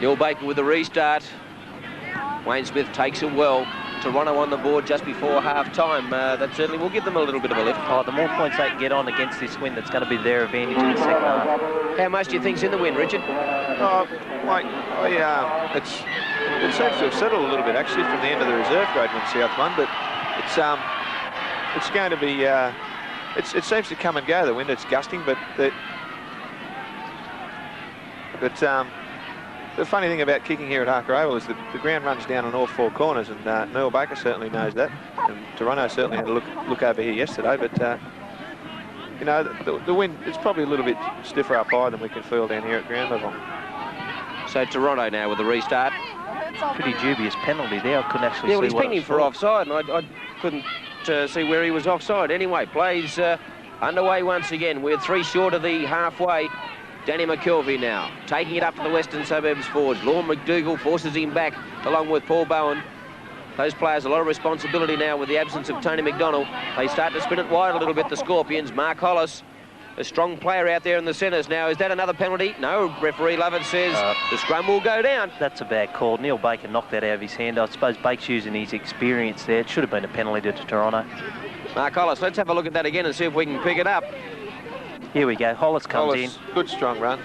Neil Baker with the restart. Wayne Smith takes it well. Toronto on the board just before half-time. That certainly will give them a little bit of a lift. Oh, the more points they can get on against this win, that's going to be their advantage in the second half. How much do you think's in the win, Richard? Oh, Mike, it seems to have settled a little bit, actually, from the end of the reserve grade when South won, but it's going to be, it seems to come and go, the wind. It's gusting, but the funny thing about kicking here at Harker Oval is that the ground runs down on all 4 corners, and Neil Baker certainly knows that. And Toronto certainly had a look over here yesterday, but you know, the wind is probably a little bit stiffer up high than we can feel down here at ground level. So Toronto now with the restart. Pretty dubious penalty there. I couldn't actually see well, he's what pinging for offside, and I couldn't see where he was offside. Anyway, plays underway once again. We're 3 short of the halfway. Danny McKelvey now, taking it up to the Western Suburbs forwards. Lorne McDougall forces him back, along with Paul Bowen. Those players a lot of responsibility now with the absence of Tony McDonald. They start to spin it wide a little bit, the Scorpions. Mark Hollis, a strong player out there in the centres now. Is that another penalty? No, referee Lovett says the scrum will go down. That's a bad call. Neil Baker knocked that out of his hand. I suppose Baker's using his experience there. It should have been a penalty to Toronto. Mark Hollis, let's have a look at that again and see if we can pick it up. Here we go. Hollis comes in. Good strong run.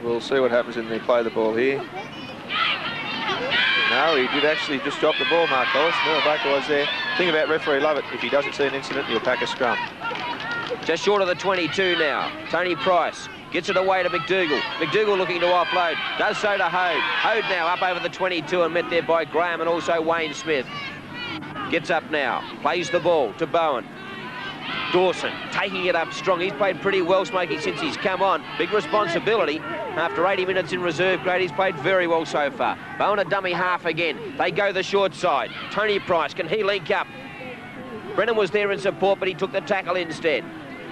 We'll see what happens when they play the ball here. No, he did actually just drop the ball, Mark Hollis. Neil Baker was there. Thing about referee Lovett, if he doesn't see an incident, he'll pack a scrum. Just short of the 22 now. Tony Price gets it away to McDougall. McDougall looking to offload. Does so to Hode. Hode now up over the 22 and met there by Graham and also Wayne Smith. Gets up now. Plays the ball to Bowen. Dawson taking it up strong. He's played pretty well, Smokey, since he's come on. Big responsibility. After 80 minutes in reserve grade, he's played very well so far. Bowen a dummy half again. They go the short side. Tony Price, can he link up? Brennan was there in support, but he took the tackle instead.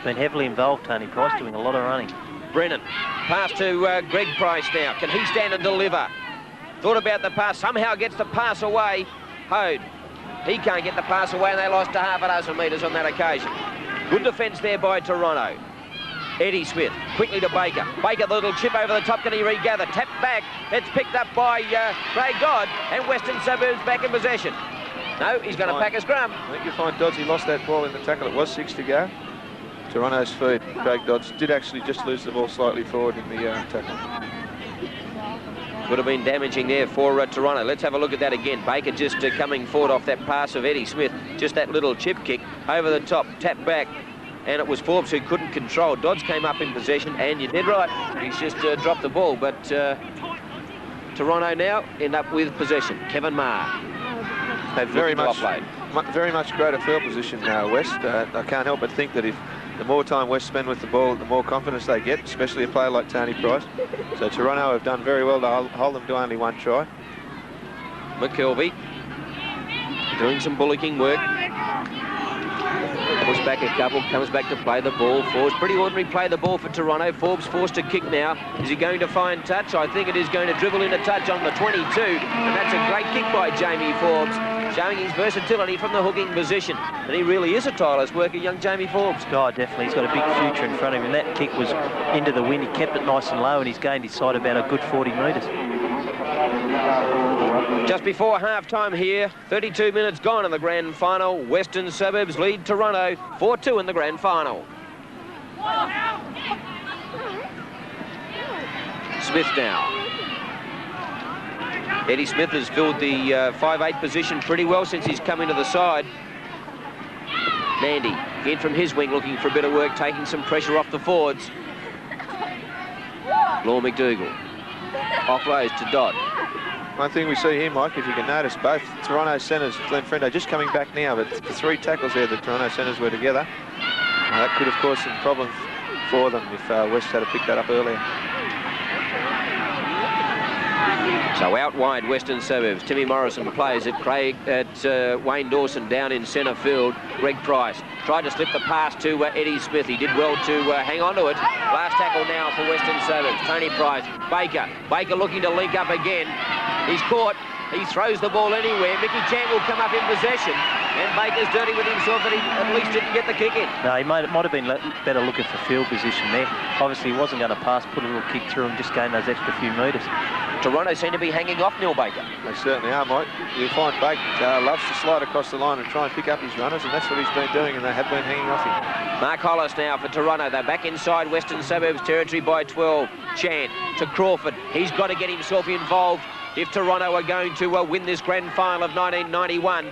Been heavily involved, Tony Price, doing a lot of running. Brennan, pass to Greg Price now. Can he stand and deliver? Thought about the pass, somehow gets the pass away. Hode, he can't get the pass away, and they lost to half a dozen metres on that occasion. Good defence there by Toronto. Eddie Smith, quickly to Baker. Baker, the little chip over the top, can he regather? Tap back, it's picked up by Craig Dodd, and Western Suburbs back in possession. No, he's going to pack a scrum. I think you'll find Dodds, he lost that ball in the tackle. It was 6 to go. Toronto's feed. Craig Dodds did actually just lose the ball slightly forward in the tackle. Would have been damaging there for Toronto. Let's have a look at that again. Baker just coming forward off that pass of Eddie Smith. Just that little chip kick over the top, tap back. And it was Forbes who couldn't control. Dodds came up in possession, and you did right. He's just dropped the ball. But Toronto now end up with possession. Kevin Maher. Very much greater field position now, West. I can't help but think that if the more time West spend with the ball, the more confidence they get, especially a player like Tony Price. So Toronto have done very well to hold them to only one try. McKelvey doing some bullocking work. Push back a couple, comes back to play the ball. Forbes, pretty ordinary play the ball for Toronto. Forbes forced to kick now. Is he going to find touch? I think it is going to dribble into touch on the 22. And that's a great kick by Jamie Forbes, showing his versatility from the hooking position. And he really is a tireless worker, young Jamie Forbes. Oh, definitely. He's got a big future in front of him. That kick was into the wind. He kept it nice and low, and he's gained his side about a good 40 metres. Just before half-time here, 32 minutes gone in the grand final. Western Suburbs lead Toronto 4-2 in the grand final. Smith now. Eddie Smith has filled the 5'8" position pretty well since he's come into the side. Mandy in from his wing looking for a bit of work, taking some pressure off the forwards. Law McDougall offloads to Dodd. One thing we see here, Mike, if you can notice, both Toronto centres, Glenn Frendo, just coming back now, but the 3 tackles there, the Toronto centres were together. That could have caused some problems for them if West had to pick that up earlier. So out wide, Western Suburbs. Timmy Morrison plays at Wayne Dawson down in centre field. Greg Price tried to slip the pass to Eddie Smith. He did well to hang on to it. Last tackle now for Western Suburbs. Tony Price, Baker. Baker looking to link up again. He's caught. He throws the ball anywhere. Mickey Chan will come up in possession. And Baker's dirty with himself that he at least didn't get the kick in. No, he might have been better looking for field position there. Obviously, he wasn't going to pass, put a little kick through and just gain those extra few metres. Toronto seem to be hanging off Neil Baker. They certainly are, Mike. You'll find Baker loves to slide across the line and try and pick up his runners, and that's what he's been doing, and they have been hanging off him. Mark Hollis now for Toronto. They're back inside Western Suburbs territory by 12. Chan to Crawford. He's got to get himself involved if Toronto are going to win this grand final of 1991.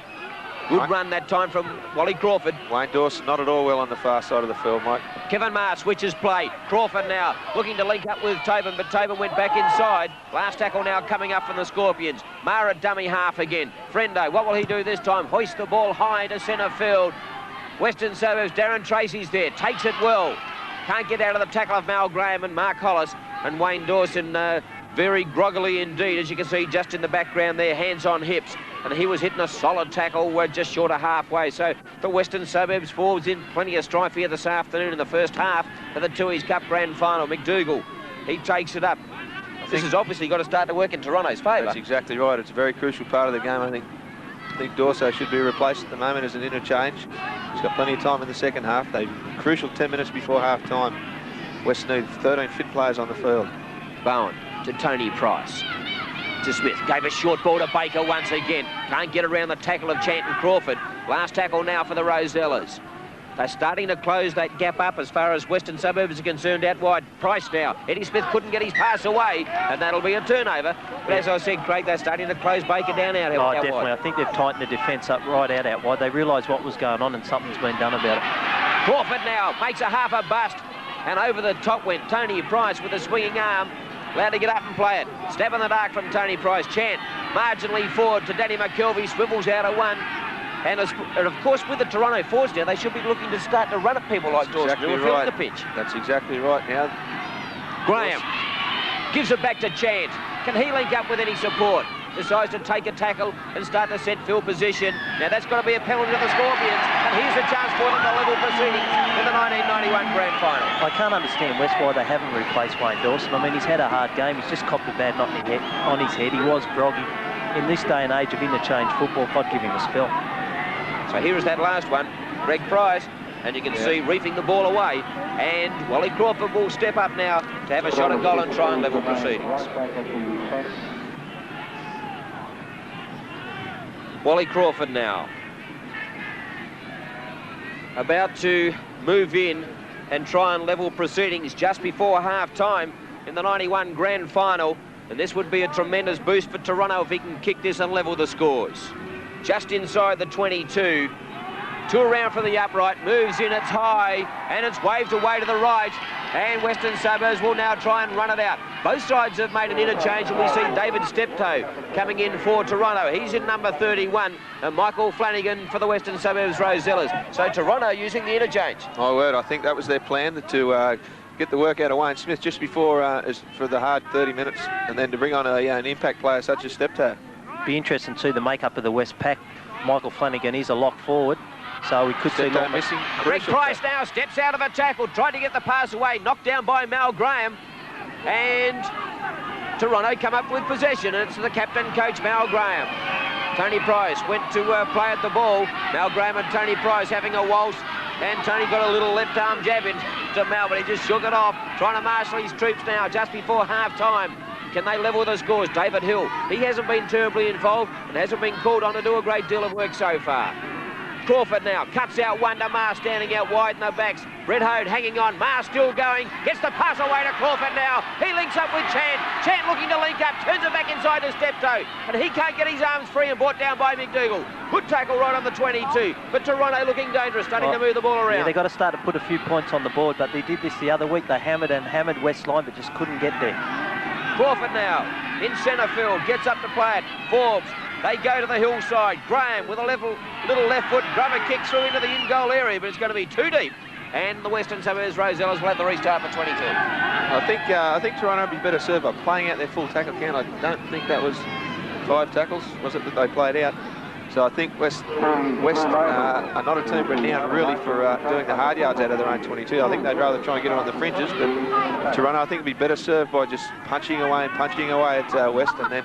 Good run that time from Wally Crawford. Wayne Dawson not at all well on the far side of the field, Mike. Kevin Maher switches play. Crawford now looking to link up with Tobin, but Tobin went back inside. Last tackle now coming up from the Scorpions. Maher at dummy half again. Frendo, what will he do this time? Hoist the ball high to centre field. Western Suburbs, Darren Tracy's there. Takes it well. Can't get out of the tackle of Mal Graham and Mark Hollis. And Wayne Dawson very groggily indeed, as you can see just in the background there, hands on hips. And he was hitting a solid tackle just short of halfway. So the Western Suburbs forwards in plenty of strife here this afternoon in the first half of the Tooheys Cup Grand Final. McDougall, he takes it up. A this has obviously got to start to work in Toronto's favour. That's exactly right. It's a very crucial part of the game. I think Dorso should be replaced at the moment as an interchange. He's got plenty of time in the second half. They're crucial 10 minutes before half-time. West need 13 fit players on the field. Bowen to Tony Price. To Smith. Gave a short ball to Baker once again. Can't get around the tackle of Chanton Crawford. Last tackle now for the Rosellas. They're starting to close that gap up as far as Western Suburbs are concerned out wide. Price now. Eddie Smith couldn't get his pass away, and that'll be a turnover. But as I said, Craig, they're starting to close Baker down out definitely. wide. I think they've tightened the defence up right out wide. They realised what was going on and something's been done about it. Crawford now makes a half a bust, and over the top went Tony Price with a swinging arm. Allowed to get up and play it. Stab in the dark from Tony Price. Chant marginally forward to Danny McKelvey. Swivels out of one. And of course, with the Toronto forwards now, they should be looking to start to run at people like Dawson who are filling the pitch. That's exactly right. Now, Graham gives it back to Chant. Can he link up with any support? Decides to take a tackle and start to set field position. Now that's got to be a penalty to the Scorpions, and here's a chance for them to level proceedings in the 1991 Grand Final. I can't understand West why they haven't replaced Wayne Dawson. I mean, he's had a hard game. He's just copped a bad knock on his head. He was groggy. In this day and age of interchange football, I'd give him a spell. So here is that last one, Greg Price, and you can see reefing the ball away. And Wally Crawford will step up now to have a shot at goal and try and level proceedings. Wally Crawford now about to move in and try and level proceedings just before half-time in the 91 Grand Final. And this would be a tremendous boost for Toronto if he can kick this and level the scores. Just inside the 22. Two around for the upright, moves in, it's high, and it's waved away to the right. And Western Suburbs will now try and run it out. Both sides have made an interchange, and we see David Steptoe coming in for Toronto. He's in number 31, and Michael Flanagan for the Western Suburbs Rosellas. So Toronto using the interchange. My word, I think that was their plan, to get the work out of Wayne Smith just before for the hard 30 minutes, and then to bring on an impact player such as Steptoe. Be interesting to see the makeup of the West pack. Michael Flanagan is a lock forward, so we could see missing. Greg Price now steps out of a tackle, tried to get the pass away, knocked down by Mal Graham, and Toronto come up with possession, and it's the captain coach Mal Graham. Tony Price went to play at the ball. Mal Graham and Tony Price having a waltz, and Tony got a little left arm jab into Mal, but he just shook it off, trying to marshal his troops now just before half time. Can they level the scores? David Hill, he hasn't been terribly involved and hasn't been called on to do a great deal of work so far. Crawford now cuts out one to Marr, standing out wide in the backs. Brett Hode hanging on. Marr still going. Gets the pass away to Crawford now. He links up with Chant. Chant looking to link up. Turns it back inside to Steptoe. And he can't get his arms free and brought down by McDougall. Good tackle right on the 22. But Toronto looking dangerous, starting to move the ball around. Yeah, they've got to start to put a few points on the board, but they did this the other week. They hammered West line, but just couldn't get there. Crawford now in centre field. Gets up to play it. Forbes. They go to the hillside. Graham with a little left foot. Grubber kick through into the in-goal area, but it's going to be too deep. And the Western Suburbs Rosellas will have the restart for 22. I think Toronto would be better served by playing out their full tackle count. I don't think that was 5 tackles, was it, that they played out? So I think West are not a team renowned really for doing the hard yards out of their own 22. I think they'd rather try and get it on the fringes, but Toronto I think would be better served by just punching away at West, and then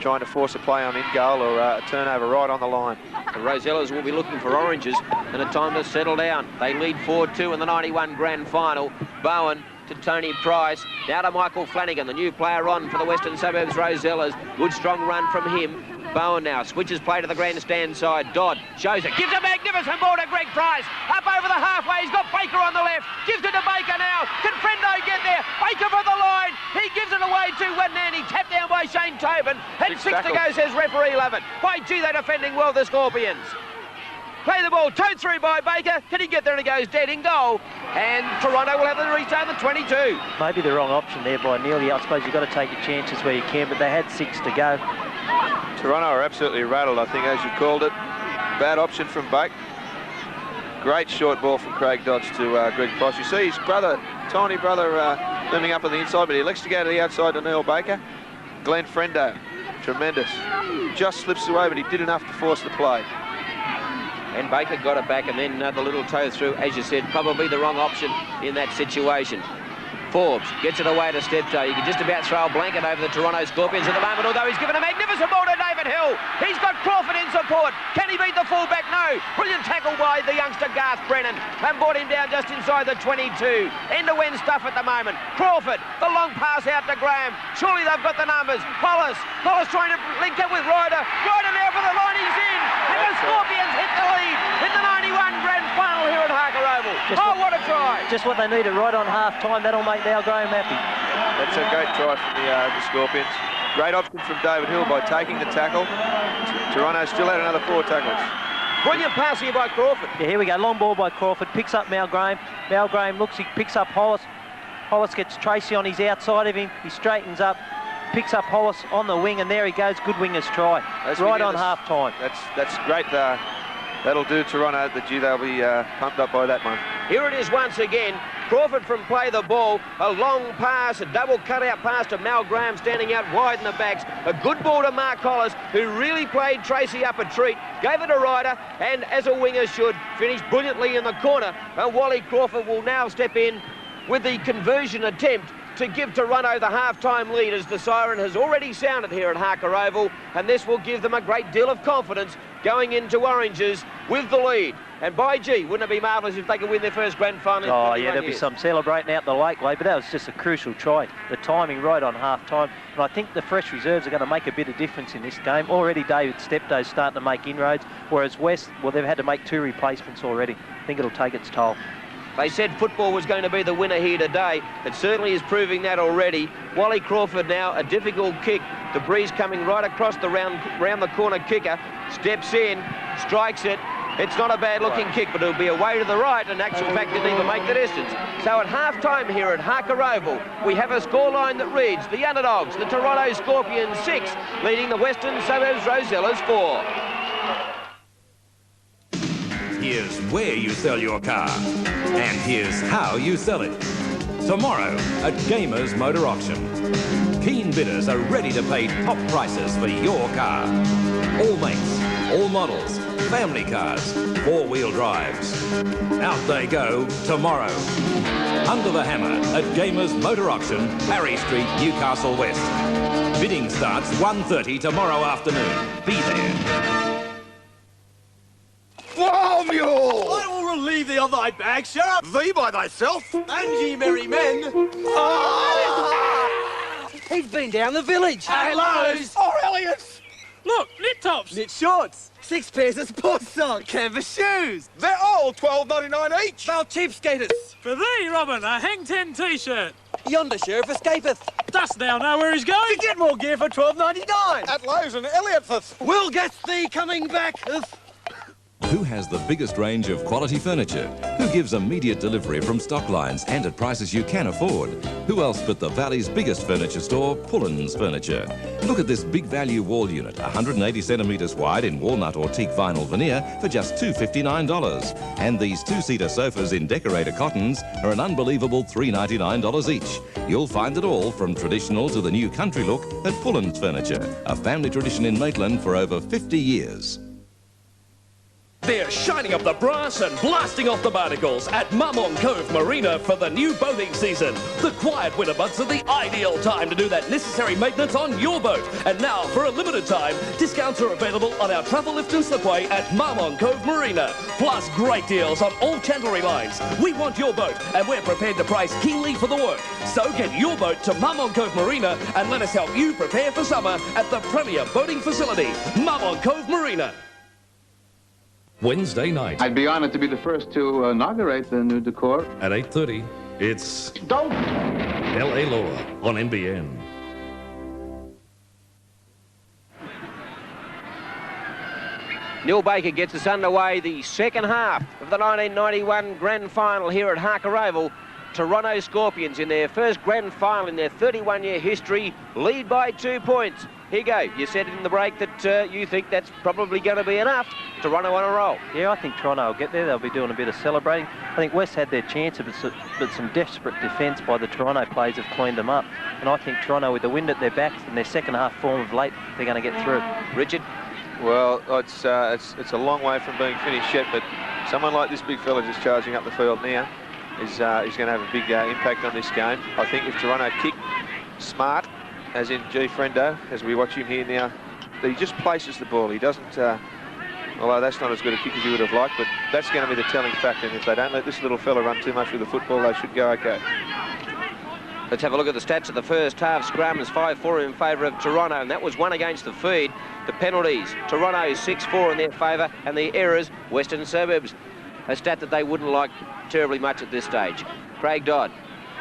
trying to force a play on in-goal or a turnover right on the line. The Rosellas will be looking for oranges and a time to settle down. They lead 4-2 in the 91 Grand Final. Bowen to Tony Price. Now to Michael Flanagan, the new player on for the Western Suburbs Rosellas. Good strong run from him. Bowen now switches play to the grandstand side. Dodd shows it. Gives a magnificent ball to Greg Price. Up over the halfway. He's got Baker on the left. Gives it to Baker now. Can Frendo get there? Baker for the line. He gives it away to Nanny. Tapped down by Shane Tobin. And 6 to go, says referee Lovett. By gee, they're defending well, the Scorpions. Play the ball, towed through by Baker. Can he get there? And it goes dead in goal. And Toronto will have the restart the 22. Maybe the wrong option there by Neely. I suppose you've got to take your chances where you can, but they had 6 to go. Toronto are absolutely rattled, I think, as you called it. Bad option from Bake. Great short ball from Craig Dodds to Greg Price. You see his brother, tiny brother, moving up on the inside, but he elects to go to the outside to Neil Baker. Glenn Frendo, tremendous. Just slips away, but he did enough to force the play. And Baker got it back, and then the little toe through, as you said, probably the wrong option in that situation. Forbes gets it away to Steptoe. You can just about throw a blanket over the Toronto Scorpions at the moment, although he's given a magnificent ball to David Hill. He's got Crawford in support. Can he beat the fullback? No. Brilliant tackle by the youngster Garth Brennan and brought him down just inside the 22. End-to-end stuff at the moment. Crawford, the long pass out to Graham. Surely they've got the numbers. Hollis trying to link up with Ryder. Ryder now for the line, he's in. And the Scorpions hit the lead in the 91 grand final here at Harker Oval. What a try. Just what they needed right on half-time. That'll make Mal Graham happy. That's a great try from the Scorpions. Great option from David Hill by taking the tackle. Toronto still had another 4 tackles. Brilliant pass here by Crawford. Yeah, here we go. Long ball by Crawford. Picks up Mal Graham. Mal Graham looks, he picks up Hollis. Hollis gets Tracy on his outside of him. He straightens up, picks up Hollis on the wing, and there he goes. Good wingers try. Right on half-time. That's great. That'll do Toronto. They'll be pumped up by that one. Here it is once again. Crawford from play the ball. A long pass, a double cutout pass to Mal Graham standing out wide in the backs. A good ball to Mark Hollis, who really played Tracy up a treat. Gave it a Ryder, and as a winger should, finished brilliantly in the corner. And Wally Crawford will now step in with the conversion attempt to give Toronto the half-time lead, as the siren has already sounded here at Harker Oval, and this will give them a great deal of confidence going into Oranges with the lead. And by gee, wouldn't it be marvellous if they could win their first grand final? Oh yeah, there'll be some celebrating out the lake way, but that was just a crucial try. The timing right on half-time, and I think the fresh reserves are going to make a bit of difference in this game. Already David Steptoe's starting to make inroads, whereas West, well, they've had to make 2 replacements already. I think it'll take its toll. They said football was going to be the winner here today. It certainly is proving that already. Wally Crawford now, a difficult kick. The breeze coming right across the round the corner kicker. Steps in, strikes it. It's not a bad-looking kick, but it'll be away to the right. In actual fact, didn't even make the distance. So at half-time here at Harker Oval, we have a scoreline that reads the underdogs, the Toronto Scorpions 6, leading the Western Suburbs Rosellas 4. Here's where you sell your car, and here's how you sell it. Tomorrow at Gamers Motor Auction. Keen bidders are ready to pay top prices for your car. All makes, all models, family cars, 4-wheel drives. Out they go tomorrow. Under the hammer at Gamers Motor Auction, Harry Street, Newcastle West. Bidding starts 1:30 tomorrow afternoon. Be there. Whoa, mule! I will relieve thee of thy bag, Sheriff. Thee by thyself? And ye merry men. He's been down the village. Hellos. Aurelius! Look, knit tops. Knit shorts. 6 pairs of sports socks. Canvas shoes. They're all $12.99 each. They're cheapskates. For thee, Robin, a Hang 10 t-shirt. Yonder sheriff escapeth. Dost thou know where he's going? To get more gear for $12.99. At Lowe's and Elliott's. We'll get thee coming back. Who has the biggest range of quality furniture? Who gives immediate delivery from stock lines and at prices you can afford? Who else but the Valley's biggest furniture store, Pullen's Furniture? Look at this big value wall unit, 180 centimetres wide in walnut or teak vinyl veneer for just $259. And these 2-seater sofas in decorator cottons are an unbelievable $399 each. You'll find it all from traditional to the new country look at Pullen's Furniture, a family tradition in Maitland for over 50 years. They're shining up the brass and blasting off the barnacles at Mamong Cove Marina for the new boating season. The quiet winter months are the ideal time to do that necessary maintenance on your boat. And now, for a limited time, discounts are available on our travel lift and slipway at Mamong Cove Marina. Plus, great deals on all chandlery lines. We want your boat, and we're prepared to price keenly for the work. So get your boat to Mamong Cove Marina and let us help you prepare for summer at the premier boating facility, Mamong Cove Marina. Wednesday night. I'd be honored to be the first to inaugurate the new decor. At 8:30, it's Don't! L.A. Law on NBN. Neil Baker gets us underway, the second half of the 1991 grand final here at Harker Oval. Toronto Scorpions, in their first grand final in their 31-year history, lead by 2 points. Here you go. You said in the break that you think that's probably going to be enough. Toronto on a roll. Yeah, I think Toronto will get there. They'll be doing a bit of celebrating. I think West had their chance, but some desperate defence by the Toronto players have cleaned them up. And I think Toronto, with the wind at their backs and their second half form of late, they're going to get through. Richard? Well, it's a long way from being finished yet, but someone like this big fella just charging up the field now. is going to have a big impact on this game. I think if Toronto kick smart, as in G. Frendo, as we watch him here now, that he just places the ball. He doesn't, although that's not as good a kick as you would have liked, but that's going to be the telling factor. And if they don't let this little fella run too much with the football, they should go okay. Let's have a look at the stats of the first half. Scrum is 5-4 in favour of Toronto, and that was one against the feed. The penalties, Toronto 6-4 in their favour, and the errors, Western Suburbs. A stat that they wouldn't like terribly much at this stage. Craig Dodd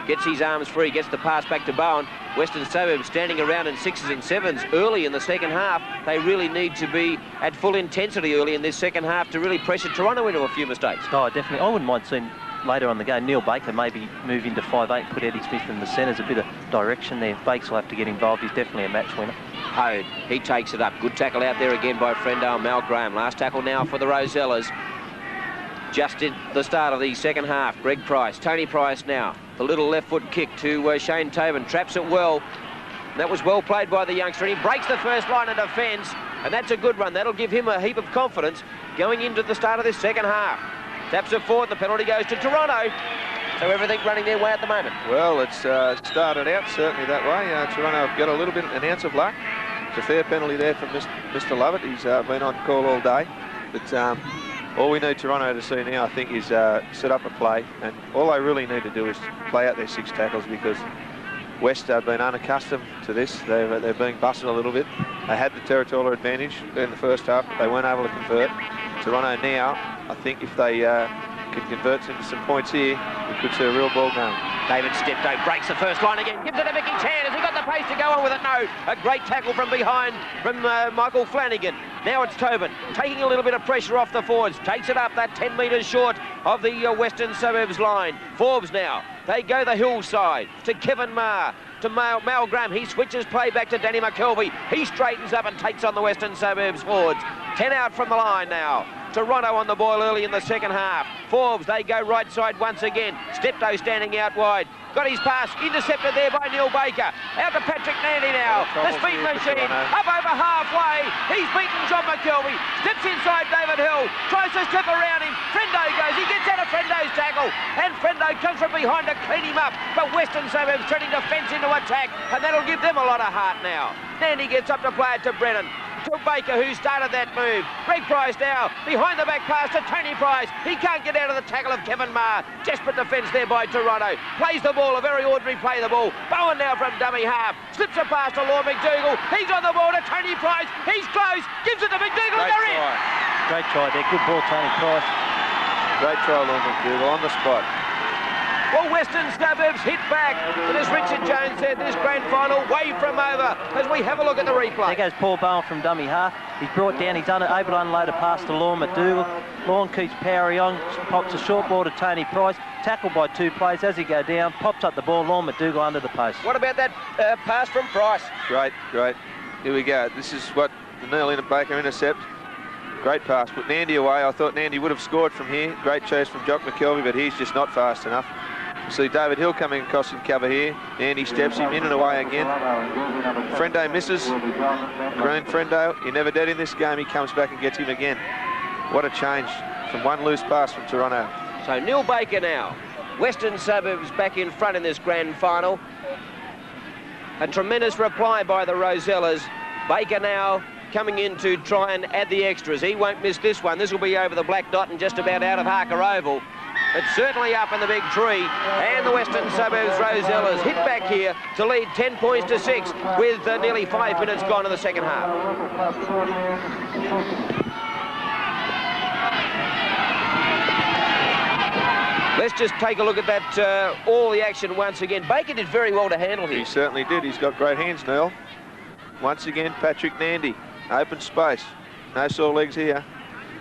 gets his arms free, gets the pass back to Bowen. Western Suburbs standing around in 6s and 7s early in the second half. They really need to be at full intensity early in this second half to really pressure Toronto into a few mistakes. Oh, definitely. I wouldn't mind seeing later on the game Neil Baker maybe move into 5'8", put Eddie Smith in the centres, a bit of direction there. Bakes will have to get involved. He's definitely a match winner. Hode, he takes it up. Good tackle out there again by Frendo and Mal Graham. Last tackle now for the Rosellas. Just at the start of the second half, Greg Price, Tony Price now. The little left foot kick to Shane Tobin, traps it well. That was well played by the youngster, and he breaks the first line of defence, and that's a good run. That'll give him a heap of confidence going into the start of this second half. Taps it forward, the penalty goes to Toronto. So everything running their way at the moment. Well, it's started out certainly that way. Toronto have got a little bit, an ounce of luck. It's a fair penalty there from Mr. Lovett. He's been on call all day. But all we need Toronto to see now, I think, is set up a play. And all they really need to do is play out their 6 tackles, because West have been unaccustomed to this. They're being busted a little bit. They had the territorial advantage in the first half, but they weren't able to convert. Toronto now, I think if they can convert into some points here, we could see a real ball game. David Steptoe breaks the first line again, gives it to Mickey Chan. Has he got the pace to go on with it? No. A great tackle from behind from Michael Flanagan. Now it's Tobin taking a little bit of pressure off the forwards. Takes it up that 10 metres short of the Western Suburbs line. Forbes now. They go the hillside to Kevin Marr. To Mal Graham. He switches play back to Danny McKelvey. He straightens up and takes on the Western Suburbs forwards. 10 out from the line now. Toronto on the ball early in the second half. Forbes, they go right side once again. Steptoe standing out wide. Got his pass intercepted there by Neil Baker. Out to Patrick Nandy now. The speed machine up over halfway. He's beaten John McKelvey. Steps inside David Hill. Tries to step around him. Frendo goes. He gets out of Frendo's tackle. And Frendo comes from behind to clean him up. But Western Suburbs turning defence into attack. And that'll give them a lot of heart now. Nandy gets up to play it to Brennan. To Baker, who started that move. Greg Price now, behind the back pass to Tony Price. He can't get out of the tackle of Kevin Marr. Desperate defence there by Toronto. Plays the ball, a very ordinary play the ball. Bowen now from dummy half. Slips a pass to Lord McDougall. He's on the ball to Tony Price. He's close. Gives it to McDougall. They're in. Great try there. Good ball, Tony Price. Great try, Lord McDougall, on the spot. Well, Western Suburbs hit back. But as Richard Jones said, this grand final way from over as we have a look at the replay. There goes Paul Bowen from dummy half. He's brought down, he's able to unload a pass to Lorne McDougall. Lorne keeps powering on, pops a short ball to Tony Price. Tackled by 2 players as he go down, pops up the ball, Lorne McDougall under the post. What about that pass from Price? Great. Here we go. This is what the Neil Baker intercept. Great pass. Put Nandy away. I thought Nandy would have scored from here. Great chase from Jock McKelvey, but he's just not fast enough. See David Hill coming across in cover here. Andy steps him in and away again. Frendo misses. Green Frendo, you're never dead in this game. He comes back and gets him again. What a change from one loose pass from Toronto. So Neil Baker now. Western Suburbs back in front in this grand final. A tremendous reply by the Rosellas. Baker now coming in to try and add the extras. He won't miss this one. This will be over the black dot and just about out of Harker Oval. It's certainly up in the big tree, and the Western Suburbs Rosellas hit back here to lead 10 points to 6 with nearly 5 minutes gone in the second half. Let's just take a look at that, all the action once again. Baker did very well to handle here. He certainly did. He's got great hands, Neil. Once again, Patrick Nandy, open space. No sore legs here.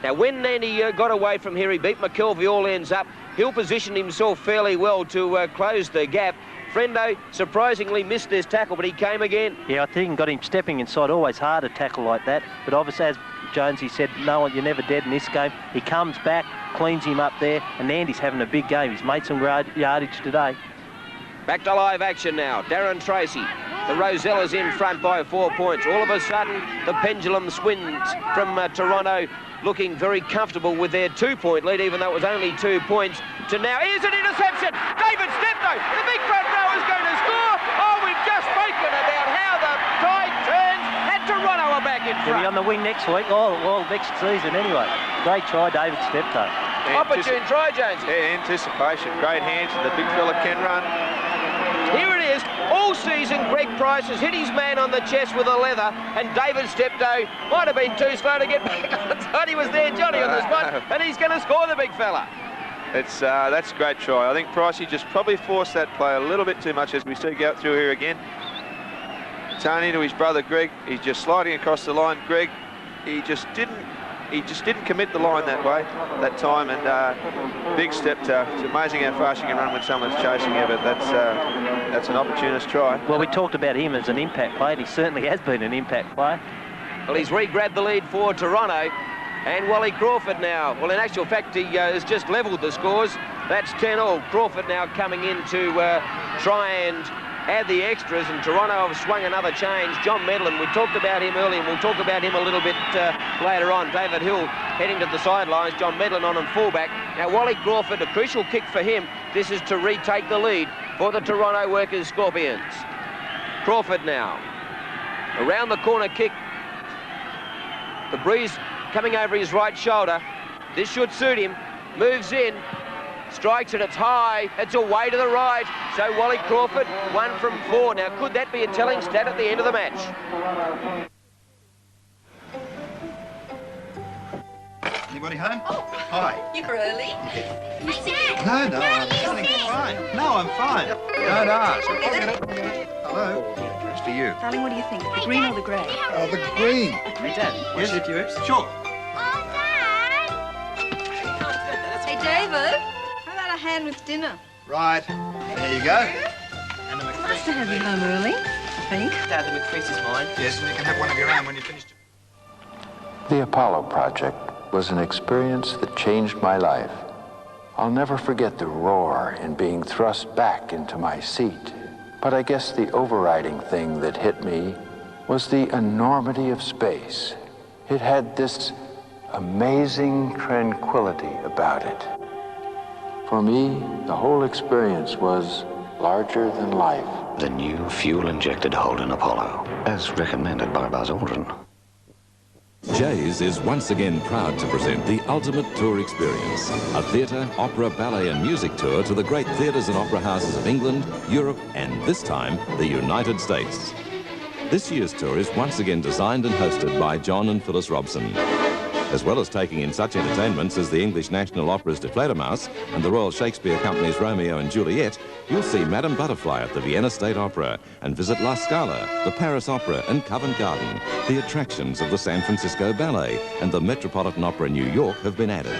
Now, when Nandy got away from here, he beat McKelvey all ends up. Hill positioned himself fairly well to close the gap. Frendo surprisingly missed this tackle, but he came again. Yeah, I think got him stepping inside. Always hard to tackle like that. But obviously, as Jonesy said, no, you're never dead in this game. He comes back, cleans him up there, and Nandy's having a big game. He's made some yardage today. Back to live action now. Darren Tracy The Rosellas in front by 4 points. All of a sudden, the pendulum swings from Toronto, looking very comfortable with their 2-point lead, even though it was only 2 points, to now. Here's an interception. David Steptoe, the big front row, is going to score. Oh, we've just spoken about how the tide turns, and Toronto are back in front. He'll be on the wing next week, all next season anyway. Great try, David Steptoe. Opportune try, Jones. Yeah, anticipation. Great hands, and the big fella can run. Here it is. All season, Greg Price has hit his man on the chest with a leather, and David Steptoe might have been too slow to get back. I thought he was there, Johnny, on the spot, and he's going to score, the big fella. That's a great try. I think Pricey just probably forced that play a little bit too much, as we see go through here again. Tony to his brother Greg. He's just sliding across the line. Greg, he just didn't commit the line that way, that time, and big step to. It's amazing how fast you can run when someone's chasing you, but that's an opportunist try. Well, we talked about him as an impact player, and he certainly has been an impact player. Well, he's re-grabbed the lead for Toronto, and Wally Crawford now. Well, in actual fact, he has just levelled the scores. That's 10-all. Crawford now coming in to try and add the extras, and Toronto have swung another change. John Medlin, we talked about him earlier, and we'll talk about him a little bit later on. David Hill heading to the sidelines, John Medlin on fullback. Now, Wally Crawford, a crucial kick for him. This is to retake the lead for the Toronto Workers Scorpions. Crawford now. Around the corner kick. The breeze coming over his right shoulder. This should suit him. Moves in. Strikes it, it's high, it's away to the right. So Wally Crawford, 1 from 4. Now, could that be a telling stat at the end of the match? Anybody home? Oh, hi. You're early. No, I'm fine. No, I'm fine. Don't ask. Hello. It's for you. Darling, what do you think? The green or the grey? Oh, the green. Hey, Dad, yes, if you sure. Hey, David, how about a hand with dinner? Right. There you go. And the McFeast. Nice to have you home early, I think. Dad, the McFeast is mine. Yes, and you can have one of your own when you're finished. The Apollo project was an experience that changed my life. I'll never forget the roar in being thrust back into my seat. But I guess the overriding thing that hit me was the enormity of space. It had this amazing tranquility about it. For me, the whole experience was larger than life. The new fuel-injected Holden Apollo, as recommended by Buzz Aldrin. Jays is once again proud to present the ultimate tour experience, a theatre, opera, ballet and music tour to the great theatres and opera houses of England, Europe and, this time, the United States. This year's tour is once again designed and hosted by John and Phyllis Robson. As well as taking in such entertainments as the English National Opera's Die Fledermaus and the Royal Shakespeare Company's Romeo and Juliet, you'll see Madame Butterfly at the Vienna State Opera and visit La Scala, the Paris Opera and Covent Garden. The attractions of the San Francisco Ballet and the Metropolitan Opera New York have been added.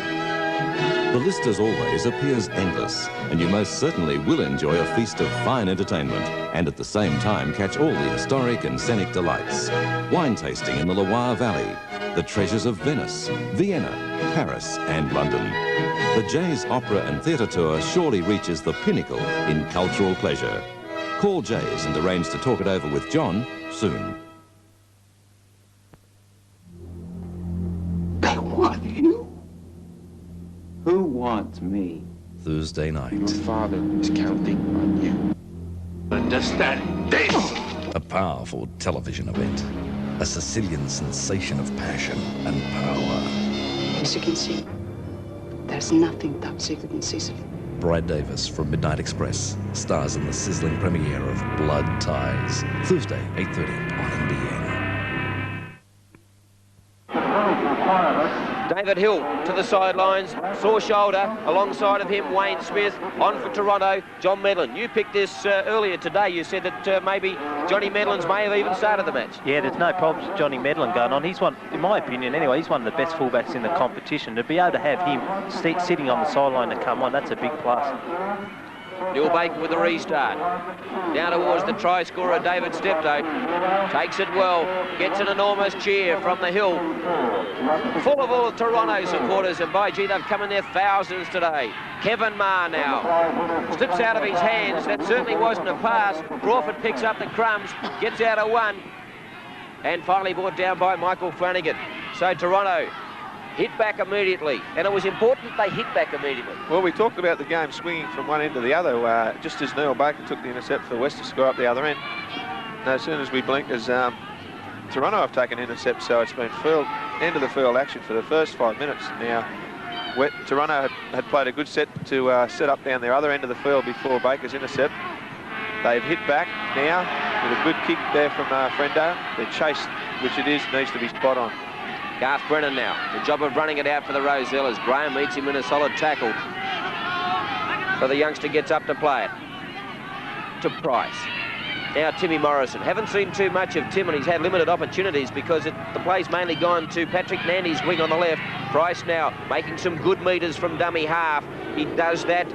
The list, as always, appears endless, and you most certainly will enjoy a feast of fine entertainment and at the same time catch all the historic and scenic delights. Wine tasting in the Loire Valley, the treasures of Venice, Vienna, Paris and London. The Jays Opera and Theatre Tour surely reaches the pinnacle in cultural pleasure. Call Jays and arrange to talk it over with John soon. They want you? Who wants me? Thursday night. Your father is counting on you. Understand this? A powerful television event. A Sicilian sensation of passion and power. As you can see, there's nothing top secret in Sicily. Brad Davis from Midnight Express stars in the sizzling premiere of Blood Ties. Thursday, 8:30 on NBN. David Hill to the sidelines, sore shoulder, alongside of him Wayne Smith, on for Toronto, John Medlin. You picked this earlier today, you said that maybe Johnny Medlin's may have even started the match. Yeah, there's no problems with Johnny Medlin going on. He's one, in my opinion anyway, he's one of the best fullbacks in the competition. To be able to have him sitting on the sideline to come on, that's a big plus. Neil Baker with the restart. Down towards the try scorer, David Steptoe. Takes it well. Gets an enormous cheer from the hill. Full of all the Toronto supporters, and by gee, they've come in their thousands today. Kevin Maher now. Slips out of his hands. That certainly wasn't a pass. Crawford picks up the crumbs. Gets out of one. And finally brought down by Michael Flanagan. So Toronto hit back immediately, and it was important that they hit back immediately. Well, we talked about the game swinging from one end to the other, just as Neil Baker took the intercept for the West to score up the other end. And as soon as we blinked, as Toronto have taken intercept, so it's been field, end of the field action for the first 5 minutes. Now, Toronto had played a good set to set up down their other end of the field before Baker's intercept. They've hit back now with a good kick there from Frendo. Their chase, which it is, needs to be spot on. Garth Brennan now, the job of running it out for the Rosellas. Graham meets him in a solid tackle. So the youngster gets up to play it. To Price. Now Timmy Morrison. Haven't seen too much of Tim, and he's had limited opportunities because the play's mainly gone to Patrick Nandy's wing on the left. Price now making some good metres from dummy half. He does that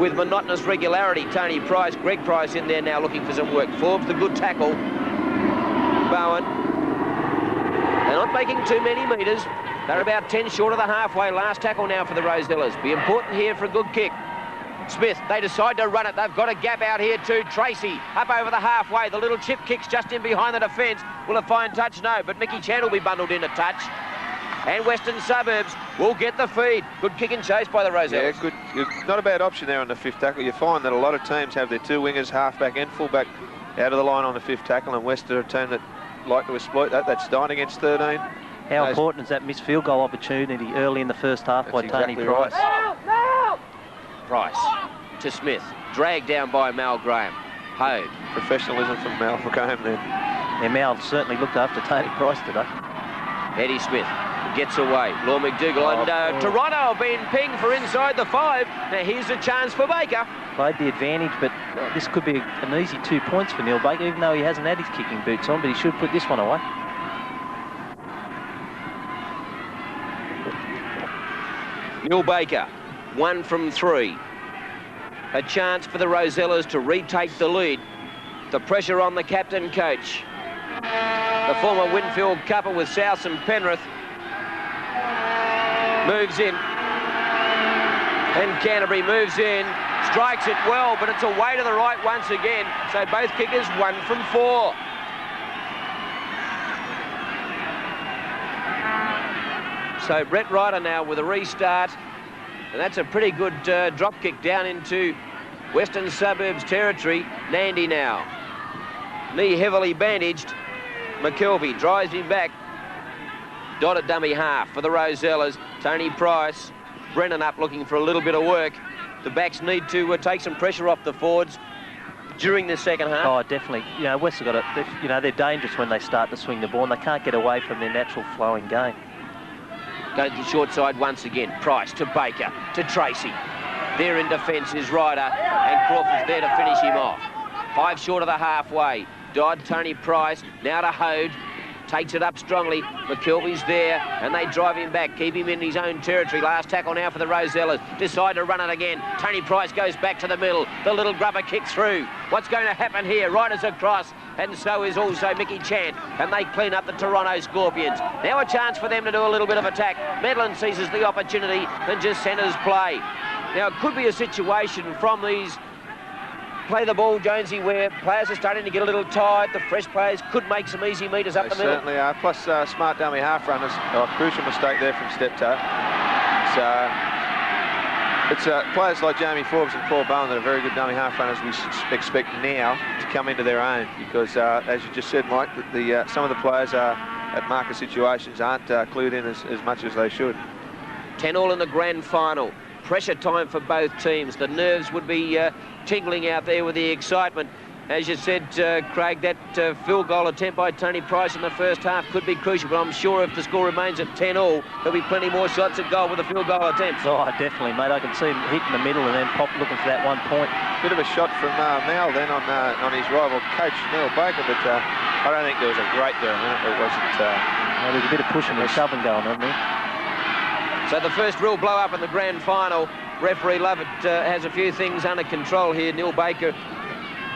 with monotonous regularity. Tony Price, Greg Price in there now looking for some work. Forbes the good tackle. Bowen. They're not making too many metres. They're about 10 short of the halfway. Last tackle now for the Rosellas. Be important here for a good kick. Smith, they decide to run it. They've got a gap out here too. Tracy up over the halfway. The little chip kicks just in behind the defence. Will a fine touch? No, but Mickey Chan will be bundled in a touch. And Western Suburbs will get the feed. Good kick and chase by the Rosellas. Yeah, good. Not a bad option there on the fifth tackle. You find that a lot of teams have their two wingers, halfback and fullback, out of the line on the fifth tackle, and West are a team that like to exploit that. That's 9 against 13. How important is that missed field goal opportunity early in the first half by Tony Price? Right. Price to Smith. Dragged down by Mal Graham. Hode. Professionalism from Mal Graham there. Yeah, Mal certainly looked after Tony Price today. Eddie Smith gets away. Law McDougall and Toronto have been pinged for inside the 5. Now here's a chance for Baker. Played the advantage, but this could be an easy 2 points for Neil Baker, even though he hasn't had his kicking boots on, but he should put this one away. Neil Baker, 1 from 3. A chance for the Rosellas to retake the lead. The pressure on the captain coach. The former Winfield couple with South and Penrith moves in. And Canterbury moves in, strikes it well, but it's away to the right once again. So both kickers 1 from 4. So Brett Ryder now with a restart. And that's a pretty good drop kick down into Western Suburbs territory. Nandy now. Knee heavily bandaged. McKelvey drives him back. Dotted dummy half for the Rosellas. Tony Price. Brennan up looking for a little bit of work. The backs need to take some pressure off the forwards during the second half. Oh, definitely. You know, West have got it. You know, they're dangerous when they start to swing the ball, and they can't get away from their natural flowing game. Go to the short side once again. Price to Baker, to Tracy. There in defence is Ryder, and Crawford's there to finish him off. 5 short of the halfway. Dodd, Tony Price, now to Hode. Takes it up strongly. McKelvey's there, and they drive him back, keep him in his own territory. Last tackle now for the Rosellas. Decide to run it again. Tony Price goes back to the middle. The little grubber kicks through. What's going to happen here? Ryder's across, and so is also Mickey Chant, and they clean up the Toronto Scorpions. Now a chance for them to do a little bit of attack. Medlin seizes the opportunity and just centres play. Now it could be a situation from these play the ball, Jonesy, where players are starting to get a little tired. The fresh players could make some easy metres up the middle. Certainly are. Plus smart dummy half runners. Oh, crucial mistake there from Steptoe. It's players like Jamie Forbes and Paul Bowen that are very good dummy half runners we expect now to come into their own, because as you just said, Mike, some of the players at marker situations aren't clued in as much as they should. 10-all in the grand final. Pressure time for both teams. The nerves would be tingling out there with the excitement. As you said, Craig, that field goal attempt by Tony Price in the first half could be crucial, but I'm sure if the score remains at 10-all, there'll be plenty more shots at goal with the field goal attempts. Oh, definitely, mate. I can see him hit in the middle and then pop looking for that 1 point. Bit of a shot from Mal then on his rival coach, Neil Baker, but I don't think there was a great there. It wasn't... Well, there's a bit of pushing and shoving going on there. So the first real blow-up in the grand final referee Lovett has a few things under control here. Neil Baker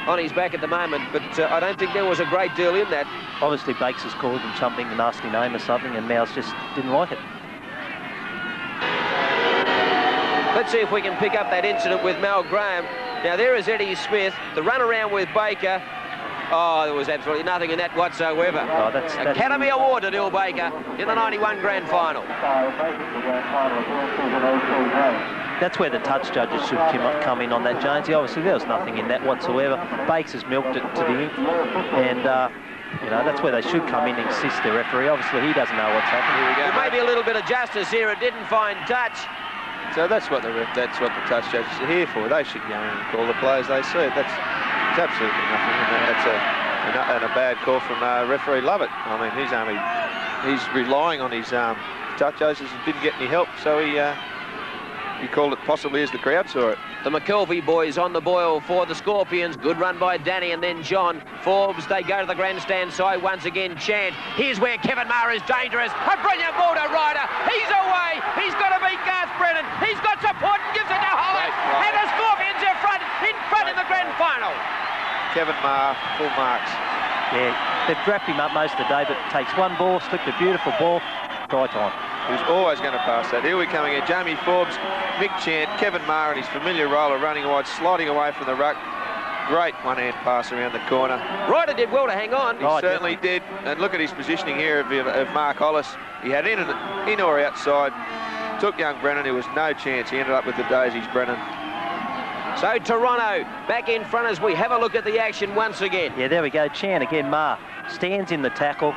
on his back at the moment, but I don't think there was a great deal in that. Obviously, Bakes has called him something, a nasty name or something, and Mouse just didn't like it. Let's see if we can pick up that incident with Mal Graham. Now, there is Eddie Smith, the run around with Baker. Oh, there was absolutely nothing in that whatsoever. Oh, that's Academy Award to Neil Baker in the 91 Grand Final. That's where the touch judges should come in on that, Jonesy. Obviously, there was nothing in that whatsoever. Bakes has milked it to the ink, and you know, that's where they should come in and assist the referee. Obviously, he doesn't know what's happening. Here we go. Maybe a little bit of justice here. It didn't find touch. So that's what the touch judges are here for. They should go and call the players they see. It's absolutely nothing, and that's a bad call from referee Lovett. I mean, he's relying on his touch judges and didn't get any help, so he called it possibly as the crowd saw it. The McKelvey boys on the boil for the Scorpions. Good run by Danny and then John Forbes. They go to the grandstand side once again. Chant. Here's where Kevin Maher is dangerous. A brilliant ball to Ryder. He's away. He's got to beat Garth Brennan. He's got support and gives it to Holland. And the Scorpions are in front in the grand final. Kevin Maher, full marks. Yeah, they've wrapped him up most of the day, but takes one ball, slipped a beautiful ball, try time. He was always going to pass that. Here we come again. Jamie Forbes, Mick Chant, Kevin Maher and his familiar roller running wide, sliding away from the ruck. Great one-hand pass around the corner. Ryder did well to hang on. He certainly did. And look at his positioning here of Mark Hollis. He had in or outside. Took young Brennan, who was no chance. He ended up with the daisies, Brennan. So Toronto back in front as we have a look at the action once again. Yeah, there we go. Chan again. Maher stands in the tackle.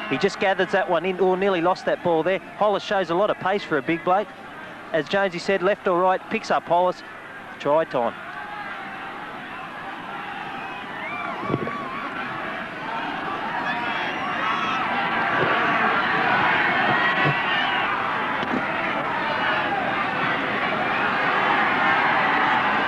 He just gathers that one in, or nearly lost that ball there. Hollis shows a lot of pace for a big bloke. As Jonesy said, left or right, picks up Hollis. Try time.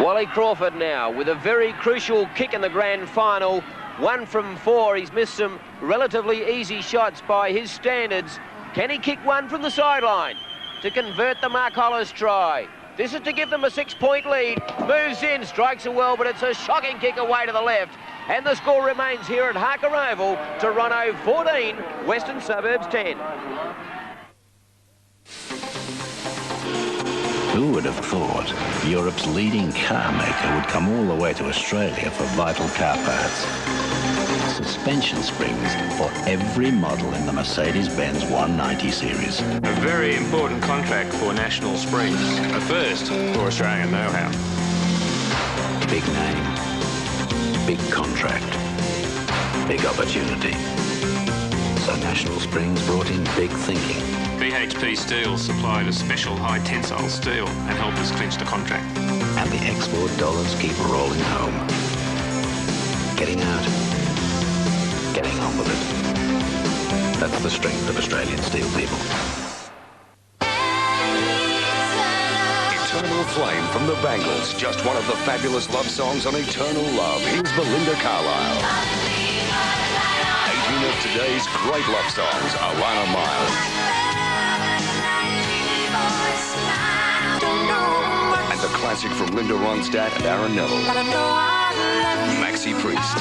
Wally Crawford now with a very crucial kick in the grand final. 1 from 4. He's missed some relatively easy shots by his standards. Can he kick one from the sideline to convert the Mark Hollis try? This is to give them a 6-point lead. Moves in, strikes it well, but it's a shocking kick away to the left. And the score remains here at Harker Oval. Toronto 14, Western Suburbs 10. Who would have thought Europe's leading car maker would come all the way to Australia for vital car parts? Suspension springs for every model in the Mercedes-Benz 190 series. A very important contract for National Springs. A first for Australian know-how. Big name, big contract, big opportunity. So National Springs brought in big thinking. BHP Steel supplied a special high-tensile steel and helped us clinch the contract. And the export dollars keep rolling home. Getting out, getting on with it. That's the strength of Australian steel people. Eternal Flame from the Bangles, just one of the fabulous love songs on Eternal Love. Here's Belinda Carlisle. 18 of today's great love songs, Alana Miles. And the classic from Linda Ronstadt and Aaron Neville. Maxi Priest.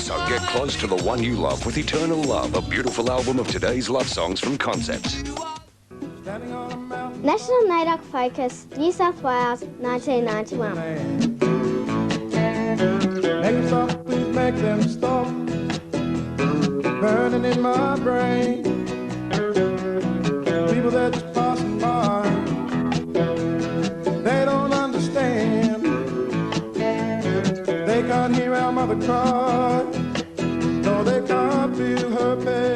So get close to the one you love with Eternal Love, a beautiful album of today's love songs from Concepts. National NAIDOC Focus, New South Wales, 1991. Make them stop, please make them stop. Burning in my brain. People that just passing by, they don't understand. They can't hear our mother cry. No, they can't feel her pain.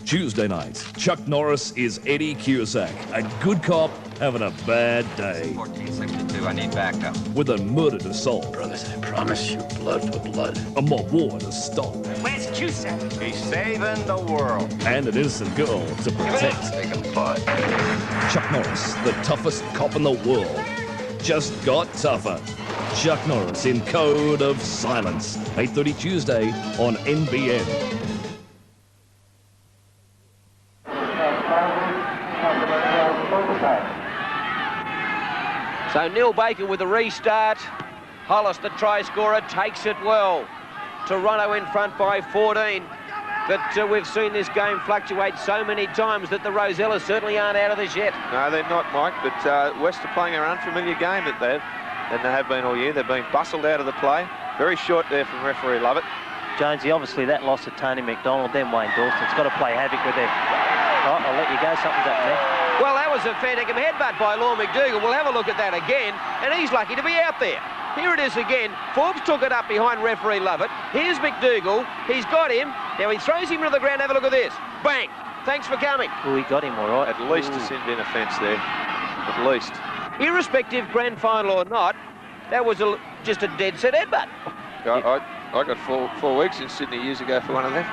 Tuesday nights, Chuck Norris is Eddie Cusack, a good cop having a bad day. 1462, I need backup. With a murder to solve. Brothers, I promise you, blood for blood. A mob war to stop. Where's Cusack? He's saving the world. And an innocent girl to protect. Take him apart. Chuck Norris, the toughest cop in the world, just got tougher. Chuck Norris in Code of Silence, 8:30 Tuesday on NBN. So Neil Baker with the restart. Hollis, the try scorer, takes it well. Toronto in front by 14. But we've seen this game fluctuate so many times that the Rosellas certainly aren't out of this yet. No, they're not, Mike, but West are playing an unfamiliar game than they have been all year. They've been bustled out of the play. Very short there from referee Lovett. Jonesy, obviously that loss of Tony McDonald, then Wayne Dawson's got to play havoc with their... Oh, I'll let you go, something's happened there. Well, that was a fair dinkum headbutt by Law McDougall. We'll have a look at that again, and he's lucky to be out there. Here it is again. Forbes took it up behind referee Lovett. Here's McDougall. He's got him. Now he throws him to the ground. Have a look at this. Bang. Thanks for coming. Oh, he got him all right. At least a sin-bin offence there. At least. Irrespective grand final or not, that was just a dead-set headbutt. I got four weeks in Sydney years ago for one of them.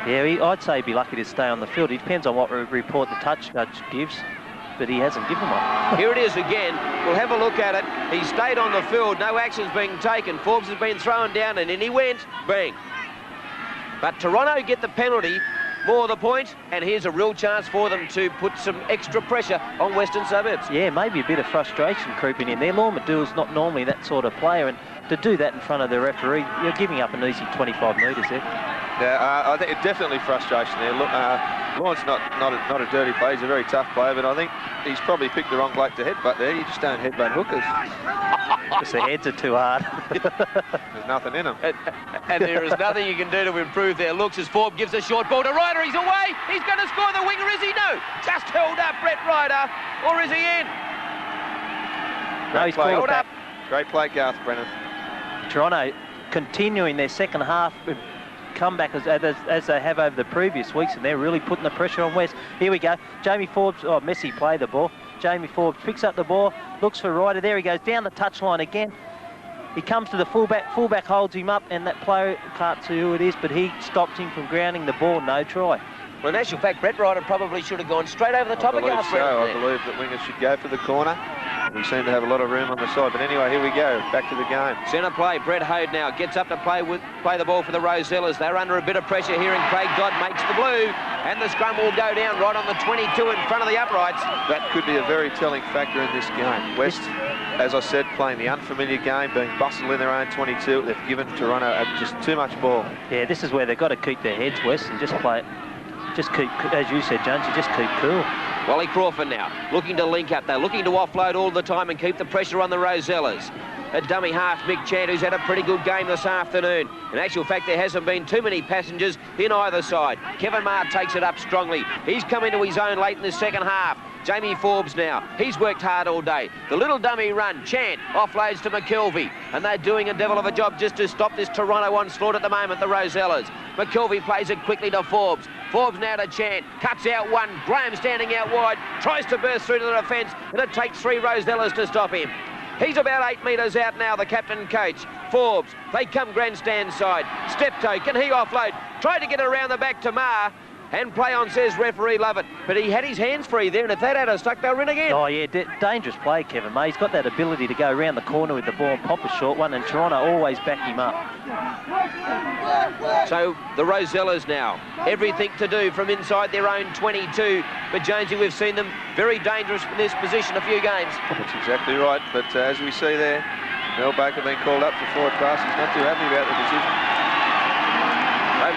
Yeah, I'd say he'd be lucky to stay on the field. It depends on what report the touch judge gives, but he hasn't given one. Here it is again. We'll have a look at it. He stayed on the field. No action's being taken. Forbes has been thrown down, and in he went. Bang. But Toronto get the penalty, more the point, and here's a real chance for them to put some extra pressure on Western Suburbs. Yeah, maybe a bit of frustration creeping in there. Law McDougall's not normally that sort of player, and to do that in front of the referee, you're giving up an easy 25 metres there. Yeah, I think it's definitely frustration there. Look, Lawrence not a dirty player. He's a very tough player, but I think he's probably picked the wrong bloke to headbutt there. You just don't headbutt hookers. Because the heads are too hard. There's nothing in them. And there is nothing you can do to improve their looks as Forbes gives a short ball to Ryder. He's away. He's going to score the winger, is he? No. Just held up Brett Ryder. Or is he in? No, he's called up. Great play, Garth Brennan. Toronto continuing their second half comeback as they have over the previous weeks, and they're really putting the pressure on West. Here we go. Jamie Forbes, Messi played the ball. Jamie Forbes picks up the ball, looks for Ryder. There he goes, down the touchline again. He comes to the fullback holds him up, and that player, can't see who it is, but he stops him from grounding the ball. No try. Well, in actual fact, Brett Ryder probably should have gone straight over the top of Garth Brennan. I believe that wingers should go for the corner. We seem to have a lot of room on the side, but anyway, here we go, back to the game. Centre play, Brett Hode now gets up to play the ball for the Rosellas. They're under a bit of pressure here, and Craig Dodd makes the blue, and the scrum will go down right on the 22 in front of the uprights. That could be a very telling factor in this game. West, as I said, playing the unfamiliar game, being bustled in their own 22. They've given Toronto just too much ball. Yeah, this is where they've got to keep their heads, West, and just play it. Just keep, as you said, Jones, you just keep cool. Wally Crawford now, looking to link up. They're looking to offload all the time and keep the pressure on the Rosellas. A dummy half, Mick Chant, who's had a pretty good game this afternoon. In actual fact, there hasn't been too many passengers in either side. Kevin Maher takes it up strongly. He's come into his own late in the second half. Jamie Forbes now. He's worked hard all day. The little dummy run. Chant offloads to McKelvey. And they're doing a devil of a job just to stop this Toronto onslaught at the moment, the Rosellas. McKelvey plays it quickly to Forbes. Forbes now to Chant. Cuts out one. Graham standing out wide. Tries to burst through to the defence. And it takes three Rosellas to stop him. He's about 8 metres out now, the captain coach. Forbes, they come grandstand side. Steptoe, can he offload? Tried to get around the back to Maher. And play on, says referee Lovett. But he had his hands free there, and if that had a stuck, they'll in again. Oh, yeah, dangerous play, Kevin Maher. He's got that ability to go around the corner with the ball and pop a short one, and Toronto always back him up. So the Rosellas now, everything to do from inside their own 22. But Jonesy, we've seen them very dangerous from this position a few games. That's exactly right. But as we see there, Mel Baker being called up for forward pass. He's not too happy about the decision.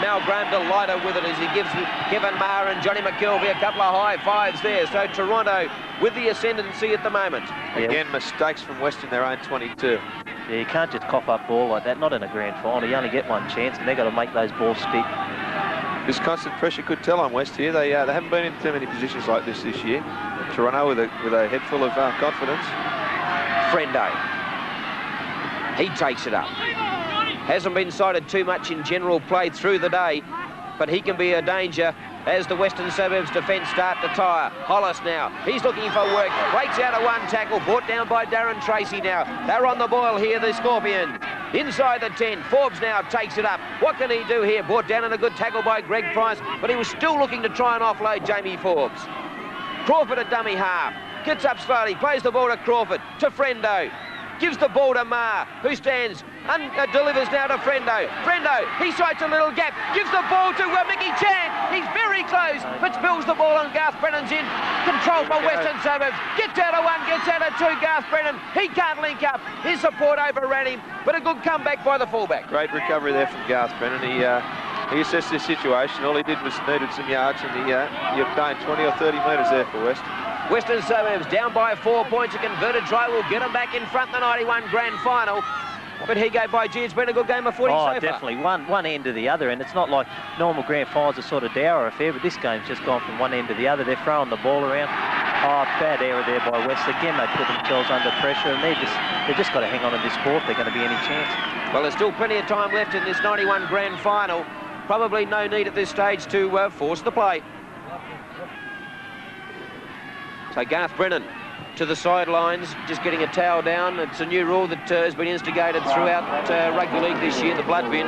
Mel Graham delighted with it as he gives Kevin Maher and Johnny McKelvey a couple of high fives there. So Toronto with the ascendancy at the moment. Again, mistakes from West in their own 22. Yeah, you can't just cough up ball like that, not in a grand final. You only get one chance, and they've got to make those balls stick. This constant pressure could tell on West here. They haven't been in too many positions like this year. Toronto with a head full of confidence. Frendo. He takes it up. Hasn't been cited too much in general play through the day, but he can be a danger as the Western Suburbs defence start to tire. Hollis now, he's looking for work, breaks out of one tackle, brought down by Darren Tracy now. They're on the boil here, the Scorpions. Inside the 10, Forbes now takes it up. What can he do here? Brought down in a good tackle by Greg Price, but he was still looking to try and offload Jamie Forbes. Crawford at dummy half, gets up slowly, plays the ball to Crawford, to Frendo. gives the ball to Marr, who stands and delivers now to Frendo. Frendo, he sights a little gap, gives the ball to Mickey Chan. He's very close, but spills the ball on Garth Brennan's in. Control by Western Suburbs. Gets out of one, gets out of two. Garth Brennan, he can't link up. His support overran him, but a good comeback by the fullback. Great recovery there from Garth Brennan. He assessed the situation. All he did was needed some yards, and he obtained 20 or 30 metres there for West. Western Suburbs down by 4 points. A converted try will get them back in front in the 91 grand final. But Higo by G, it's been a good game of footy so far. Definitely. One end to the other, and it's not like normal grand finals are sort of dour affair, but this game's just gone from one end to the other. They're throwing the ball around. Oh, bad error there by West. Again, they put themselves under pressure, and they've just got to hang on to this ball if they're going to be any chance. Well, there's still plenty of time left in this 91 grand final. Probably no need at this stage to force the play. So Garth Brennan to the sidelines, just getting a towel down. It's a new rule that has been instigated throughout rugby league this year, the blood bin.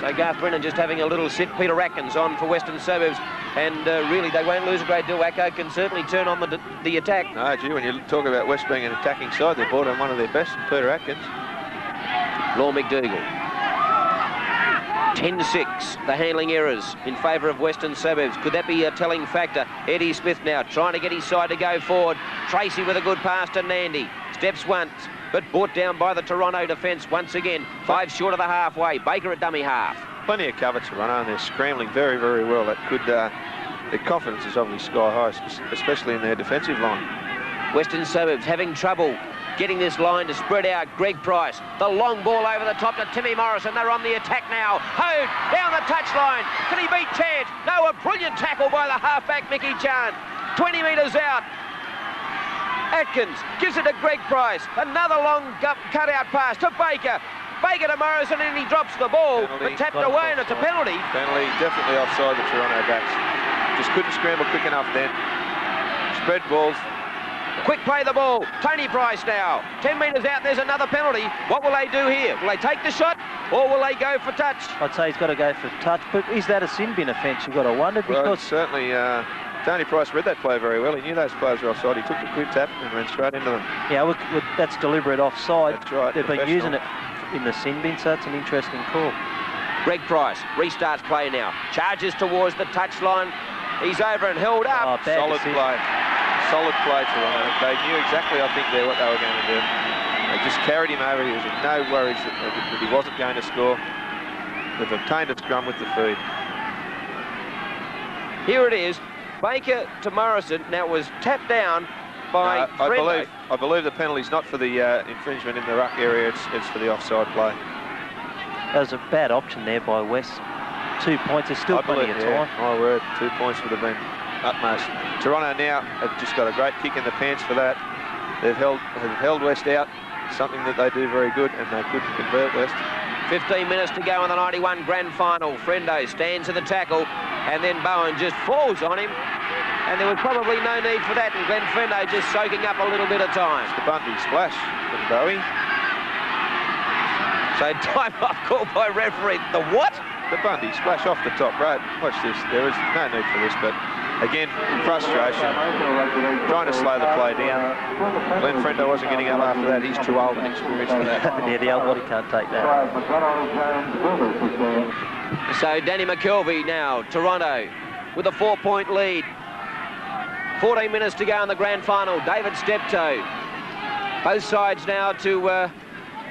So Garth Brennan just having a little sit. Peter Atkins on for Western Suburbs, and really they won't lose a great deal. Wacko can certainly turn on the attack. No, gee, when you talk about West being an attacking side, they brought in one of their best, Peter Atkins. Law McDougall. 10-6, the handling errors in favour of Western Suburbs. Could that be a telling factor? Eddie Smith now trying to get his side to go forward. Tracy with a good pass to Nandy. Steps once, but brought down by the Toronto defence once again. 5 short of the halfway. Baker at dummy half. Plenty of cover Toronto, and they're scrambling very, very well. That could, their confidence is obviously sky high, especially in their defensive line. Western Suburbs having trouble getting this line to spread out. Greg Price, the long ball over the top to Timmy Morrison. They're on the attack now. Hode down the touchline. Can he beat Chant? No, a brilliant tackle by the halfback Mickey Chan. 20 metres out. Atkins gives it to Greg Price. Another long cut-out pass to Baker. Baker to Morrison, and he drops the ball, but tapped away, and it's a penalty. Penalty, definitely offside the Toronto backs. Just couldn't scramble quick enough then. Spread balls. Quick play the ball. Tony Price now. 10 metres out, there's another penalty. What will they do here? Will they take the shot, or will they go for touch? I'd say he's got to go for touch, but is that a sin bin offence? You've got to wonder, because... Well, certainly, Tony Price read that play very well. He knew those players were offside. He took the quick tap and ran straight into them. Yeah, that's deliberate offside. That's right. They've been using it in the sin bin, so it's an interesting call. Greg Price restarts play now. Charges towards the touchline. He's over and held up. Oh, solid play. Solid play, Toronto. They knew exactly, I think, what they were going to do. They just carried him over. He was in no worries that he wasn't going to score. They've obtained a scrum with the feed. Here it is. Baker to Morrison. Now it was tapped down by I believe the penalty's not for the infringement in the ruck area. It's for the offside play. That was a bad option there by West. 2 points. There's still plenty of time. My word, 2 points would have been utmost. Toronto now have just got a great kick in the pants for that. They've held West out, something that they do very good, and they could convert West. 15 minutes to go in the 91 grand final. Frendo stands at the tackle, and then Bowen just falls on him, and there was probably no need for that, and Glenn Frendo just soaking up a little bit of time. It's the Bundy splash from Bowie. So time off call by referee. The what? The Bundy splash off the top rope. Watch this. There is no need for this, but again, frustration, trying to slow the play down. Glenn Frendo wasn't getting up after that. He's too old and experienced for that. Yeah, the old body can't take that. So Danny McKelvey now, Toronto, with a 4-point lead. 14 minutes to go in the grand final. David Steptoe. Both sides now to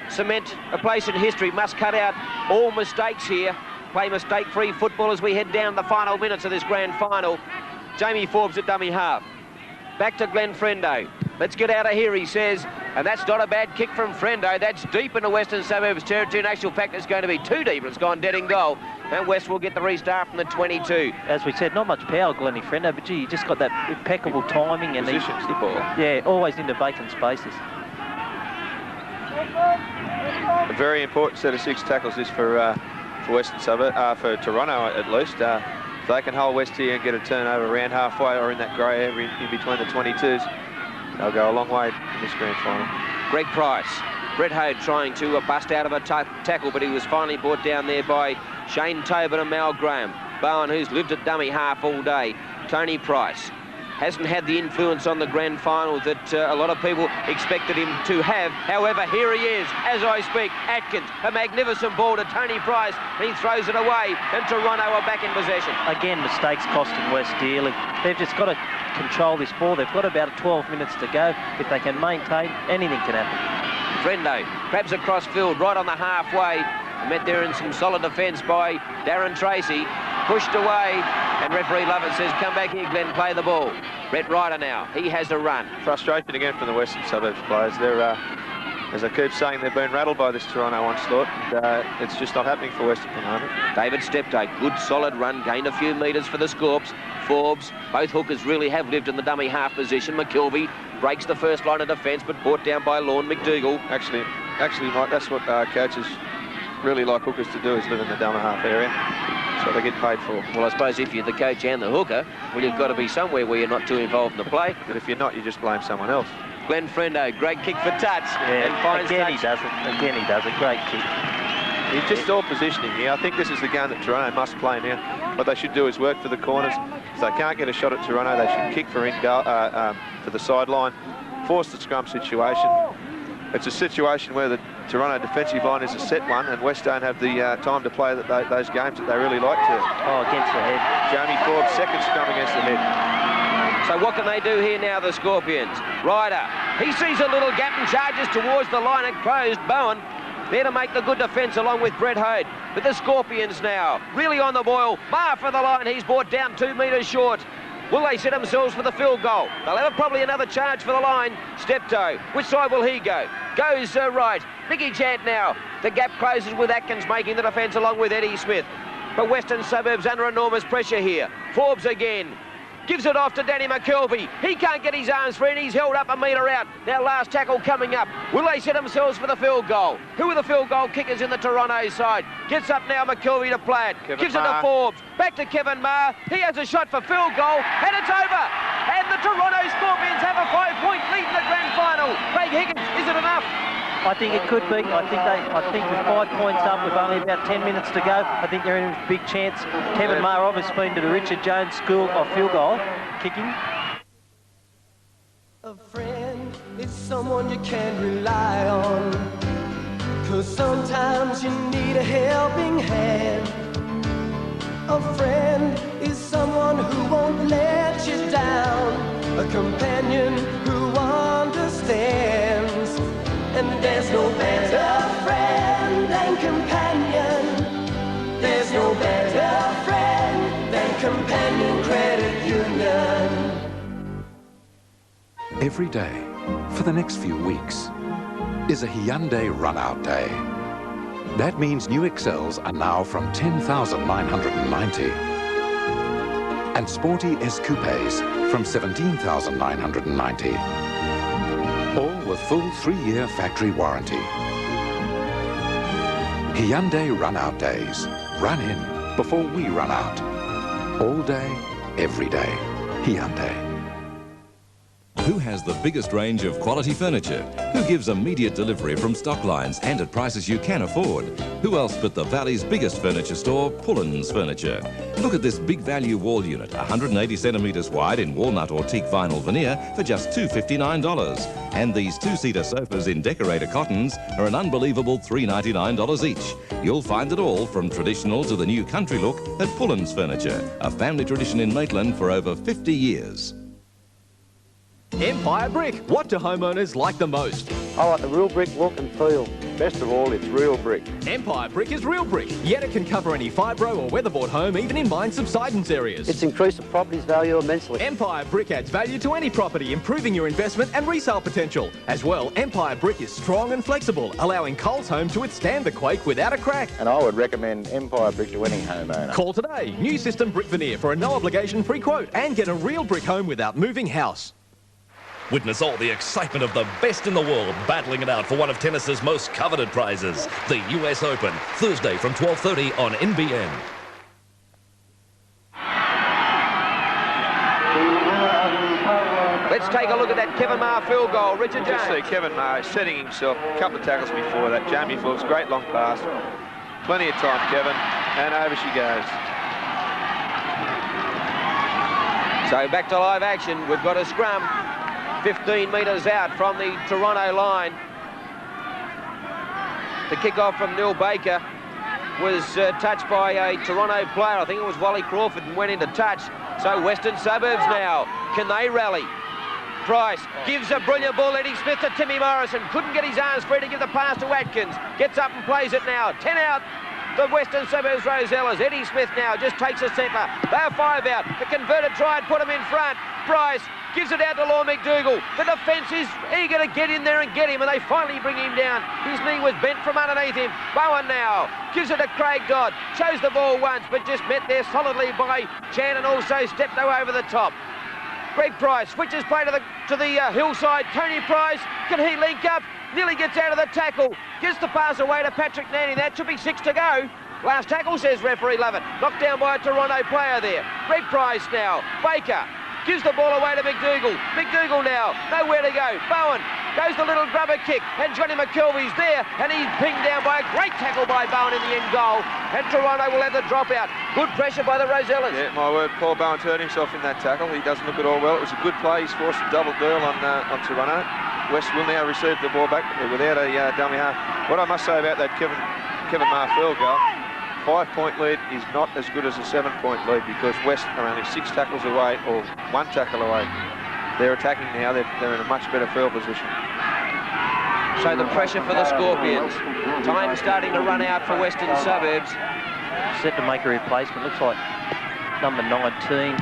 cement a place in history. Must cut out all mistakes here. Play mistake-free football as we head down the final minutes of this grand final. Jamie Forbes at dummy half. Back to Glenn Frendo. Let's get out of here, he says. And that's not a bad kick from Frendo. That's deep into Western Suburbs territory. In actual fact, it's going to be too deep. It's gone dead in goal. And West will get the restart from the 22. As we said, not much power, Glennie Frendo, but gee, you just got that impeccable timing. And positions the ball. Yeah, always into vacant spaces. A very important set of 6 tackles this for Western Suburbs, for Toronto at least. If they can hold West here and get a turnover around halfway or in that grey area in between the 22s, they'll go a long way in this grand final. Greg Price. Brett Hode trying to bust out of a tackle, but he was finally brought down there by Shane Tobin and Mal Graham. Bowen, who's lived at dummy half all day. Tony Price. hasn't had the influence on the grand final that a lot of people expected him to have. However, here he is, as I speak. Atkins, a magnificent ball to Tony Price. He throws it away, and Toronto are back in possession. Again, mistakes costing West dearly. They've just got to control this ball. They've got about 12 minutes to go. If they can maintain, anything can happen. Frendo grabs across field right on the halfway. Met there in some solid defence by Darren Tracy. Pushed away, and referee Lovett says, come back here, Glenn, play the ball. Brett Ryder now, he has a run. Frustration again from the Western Suburbs players. They're, as I keep saying, they've been rattled by this Toronto onslaught, and it's just not happening for Western at the moment. David Steptoe, good solid run, gained a few metres for the Scorps. Forbes, both hookers really have lived in the dummy half position. McKelvey breaks the first line of defence, but brought down by Lorne McDougall. Actually, Mike, that's what coaches really like hookers to do, is live in the dummy half area. That's what they get paid for. Well, I suppose if you're the coach and the hooker, well, you've got to be somewhere where you're not too involved in the play. But if you're not, you just blame someone else. Glenn Frendo, great kick for touch. Yeah, and finds again touch. he does it. Again he does it. Great kick. It's just all positioning here. I think this is the game that Toronto must play now. What they should do is work for the corners. If they can't get a shot at Toronto, they should kick for the sideline, force the scrum situation. It's a situation where the Toronto defensive line is a set one, and West don't have the time to play those games that they really like to. Oh, against the head. Jamie Forbes, second scrum against the head. So what can they do here now, the Scorpions? Ryder, he sees a little gap and charges towards the line and closed. Bowen there to make the good defence along with Brett Hode. But the Scorpions now really on the boil. Maher for the line, he's brought down 2 metres short. Will they set themselves for the field goal? They'll have probably another charge for the line. Steptoe, which side will he go? Goes right. Nicky Chant now. The gap closes with Atkins making the defence along with Eddie Smith. But Western Suburbs under enormous pressure here. Forbes again. Gives it off to Danny McKelvey. He can't get his arms free and he's held up a metre out. Now last tackle coming up. Will they set themselves for the field goal? Who are the field goal kickers in the Toronto side? Gets up now McKelvey to play it. Gives it to Forbes. Back to Kevin Maher. He has a shot for field goal and it's over. And the Toronto Scorpions have a 5-point lead in the grand final. Craig Higgins, is it enough? I think it could be. I think with 5 points up, with only about 10 minutes to go, I think they're in a big chance. Kevin Maher obviously been to the Richard Jones School of field goal kicking. A friend is someone you can rely on, 'cause sometimes you need a helping hand. A friend is someone who won't let you down, a companion who understands. And there's no better friend than companion. There's no better friend than Companion Credit Union. Every day, for the next few weeks, is a Hyundai run-out day. That means new Excels are now from 10,990. And sporty S Coupes from 17,990. All with full 3-year factory warranty. Hyundai run-out days. Run in before we run out. All day, every day. Hyundai. Who has the biggest range of quality furniture? Who gives immediate delivery from stock lines and at prices you can afford? Who else but the Valley's biggest furniture store, Pullens Furniture? Look at this big value wall unit, 180 centimetres wide in walnut or teak vinyl veneer for just $259. And these 2-seater sofas in decorator cottons are an unbelievable $399 each. You'll find it all from traditional to the new country look at Pullens Furniture, a family tradition in Maitland for over 50 years. Empire Brick. What do homeowners like the most? I like the real brick look and feel. Best of all, it's real brick. Empire Brick is real brick, yet it can cover any fibro or weatherboard home, even in mine subsidence areas. It's increased the property's value immensely. Empire Brick adds value to any property, improving your investment and resale potential. As well, Empire Brick is strong and flexible, allowing Coles Home to withstand the quake without a crack. And I would recommend Empire Brick to any homeowner. Call today. New system brick veneer for a no-obligation free quote and get a real brick home without moving house. Witness all the excitement of the best in the world battling it out for one of tennis's most coveted prizes, the US Open, Thursday from 12:30 on NBN. Let's take a look at that Kevin Maher field goal. Richard Jones. Just see Kevin Maher setting himself a couple of tackles before that. Jamie Forbes, great long pass. Plenty of time, Kevin, and over she goes. So back to live action. We've got a scrum 15 metres out from the Toronto line. The kick-off from Neil Baker was touched by a Toronto player. I think it was Wally Crawford, and went into touch. So Western Suburbs now. Can they rally? Price gives a brilliant ball. Eddie Smith to Timmy Morrison. Couldn't get his arms free to give the pass to Watkins. Gets up and plays it now. 10 out. The Western Suburbs Rosellas. Eddie Smith now just takes a centre. They're 5 out. The converted try and put him in front. Price gives it out to Law McDougall. The defence is eager to get in there and get him, and they finally bring him down. His knee was bent from underneath him. Bowen now gives it to Craig Dodd. Shows the ball once, but just met there solidly by Chan, and also stepped over the top. Greg Price switches play to the hillside. Tony Price, can he link up? Nearly gets out of the tackle. Gets the pass away to Patrick Nanny. That should be 6 to go. Last tackle, says referee Lovett. Knocked down by a Toronto player there. Greg Price now. Baker gives the ball away to McDougall. McDougall now, nowhere to go. Bowen goes the little grubber kick, and Johnny McKelvey's there, and he's pinged down by a great tackle by Bowen in the end goal, and Toronto will have the dropout. Good pressure by the Rosellas. Yeah, my word, Paul Bowen's hurt himself in that tackle. He doesn't look at all well. It was a good play. He's forced a double deal on Toronto. West will now receive the ball back without a dummy half. What I must say about that Kevin Maher field goal, 5-point lead is not as good as a 7-point lead, because West are only 6 tackles away, or 1 tackle away. They're attacking now. They're in a much better field position. So the pressure for the Scorpions. Time starting to run out for Western Suburbs. Set to make a replacement. Looks like number 19.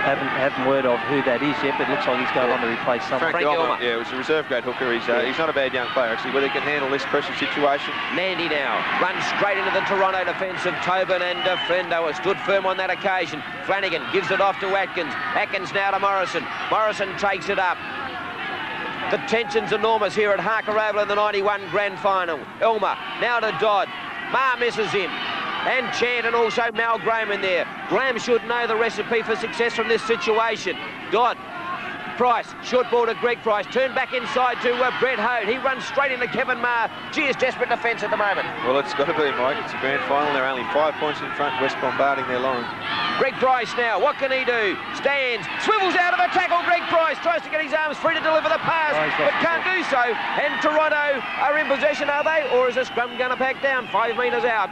Haven't word of who that is yet, but it looks like he's going on to replace someone. Frank Elmer. Yeah, it was a reserve grade hooker. He's not a bad young player, actually, whether he can handle this pressure situation. Mandy now runs straight into the Toronto defence of Tobin and Fendo. Has stood firm on that occasion. Flanagan gives it off to Atkins. Atkins now to Morrison. Morrison takes it up. The tension's enormous here at Harker Oval in the 91 grand final. Elmer now to Dodd. Maher misses him. And Chant, and also Mal Graham in there. Graham should know the recipe for success from this situation. Dodd. Price, short ball to Greg Price. Turn back inside to Brett Hode. He runs straight into Kevin Maher. Gee, it's desperate defence at the moment. Well, it's got to be, Mike. It's a grand final. They're only 5 points in front. West bombarding their line. Greg Price now. What can he do? Stands. Swivels out of the tackle. Greg Price tries to get his arms free to deliver the pass, but can't do so. And Toronto are in possession, are they? Or is the scrum going to pack down 5 metres out?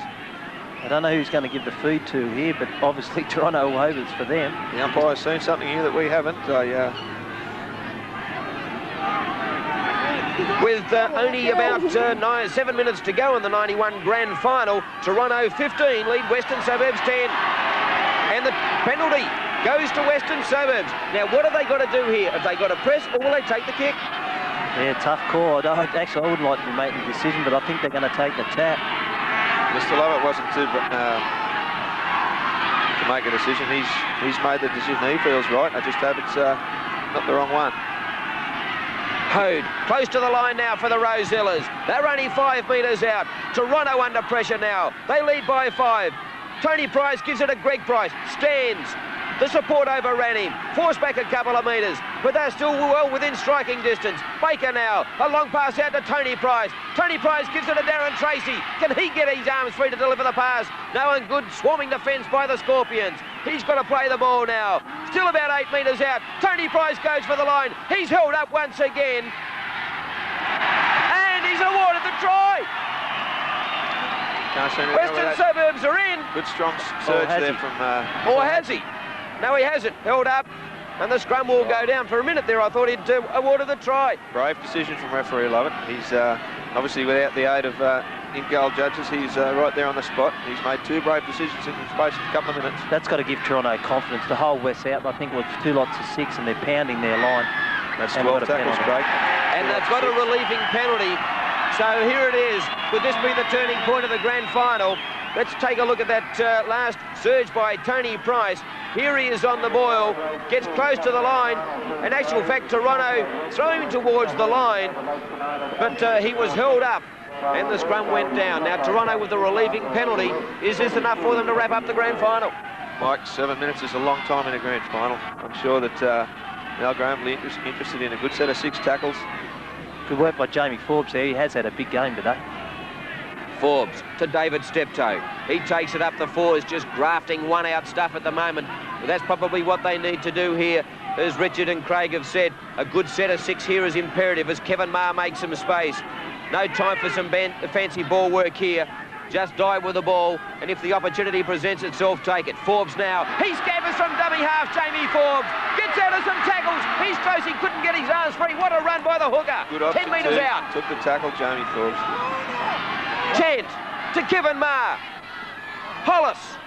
I don't know who's going to give the feed to here, but obviously Toronto will hope it's for them. The umpire's seen something here that we haven't. With only about 7 minutes to go in the 91 grand final, Toronto 15 lead Western Suburbs 10. And the penalty goes to Western Suburbs. Now, what have they got to do here? Have they got to press, or will they take the kick? Yeah, tough call. I wouldn't like to be making the decision, but I think they're going to take the tap. Mr. Lovett wasn't to make a decision. He's made the decision he feels right. I just hope it's not the wrong one. Hode, close to the line now for the Rosellas. They're only 5 metres out. Toronto under pressure now. They lead by 5. Tony Price gives it to Greg Price. Stands. The support overran him. Forced back a couple of metres, but they're still well within striking distance. Baker now. A long pass out to Tony Price. Tony Price gives it to Darren Tracy. Can he get his arms free to deliver the pass? No, and good swarming defence by the Scorpions. He's got to play the ball now. Still about 8 metres out. Tony Price goes for the line. He's held up once again. And he's awarded the try. Western Suburbs are in. Good strong surge there from... or has he? No, he hasn't. Held up, and the scrum will go down. For a minute there, I thought he'd awarded the try. Brave decision from referee Lovett. He's obviously, without the aid of in-goal judges, he's right there on the spot. He's made 2 brave decisions in the space of a couple of minutes. That's got to give Toronto confidence. The whole West out, I think, was 2 lots of 6, and they're pounding their line. That's 12 tackles, Craig. And they've got a relieving penalty. So here it is. Could this be the turning point of the grand final? Let's take a look at that last surge by Tony Price. Here he is on the boil, gets close to the line. In actual fact, Toronto throwing towards the line, but he was held up and the scrum went down. Now Toronto with the relieving penalty. Is this enough for them to wrap up the grand final? Mike, 7 minutes is a long time in a grand final. I'm sure that Mal Graham will be interested in a good set of 6 tackles. Good work by Jamie Forbes there. He has had a big game today. Forbes to David Steptoe. He takes it up the 4s, just grafting 1-out stuff at the moment. But that's probably what they need to do here. As Richard and Craig have said, a good set of 6 here is imperative as Kevin Maher makes some space. No time for some fancy ball work here. Just dive with the ball, and if the opportunity presents itself, take it. Forbes now. He scampers from dummy half, Jamie Forbes. Gets out of some tackles. He's close, he couldn't get his arms free. What a run by the hooker. Good option 10 metres too. out. Took the tackle, Jamie Forbes. Kent to Kevin Maher. Hollis.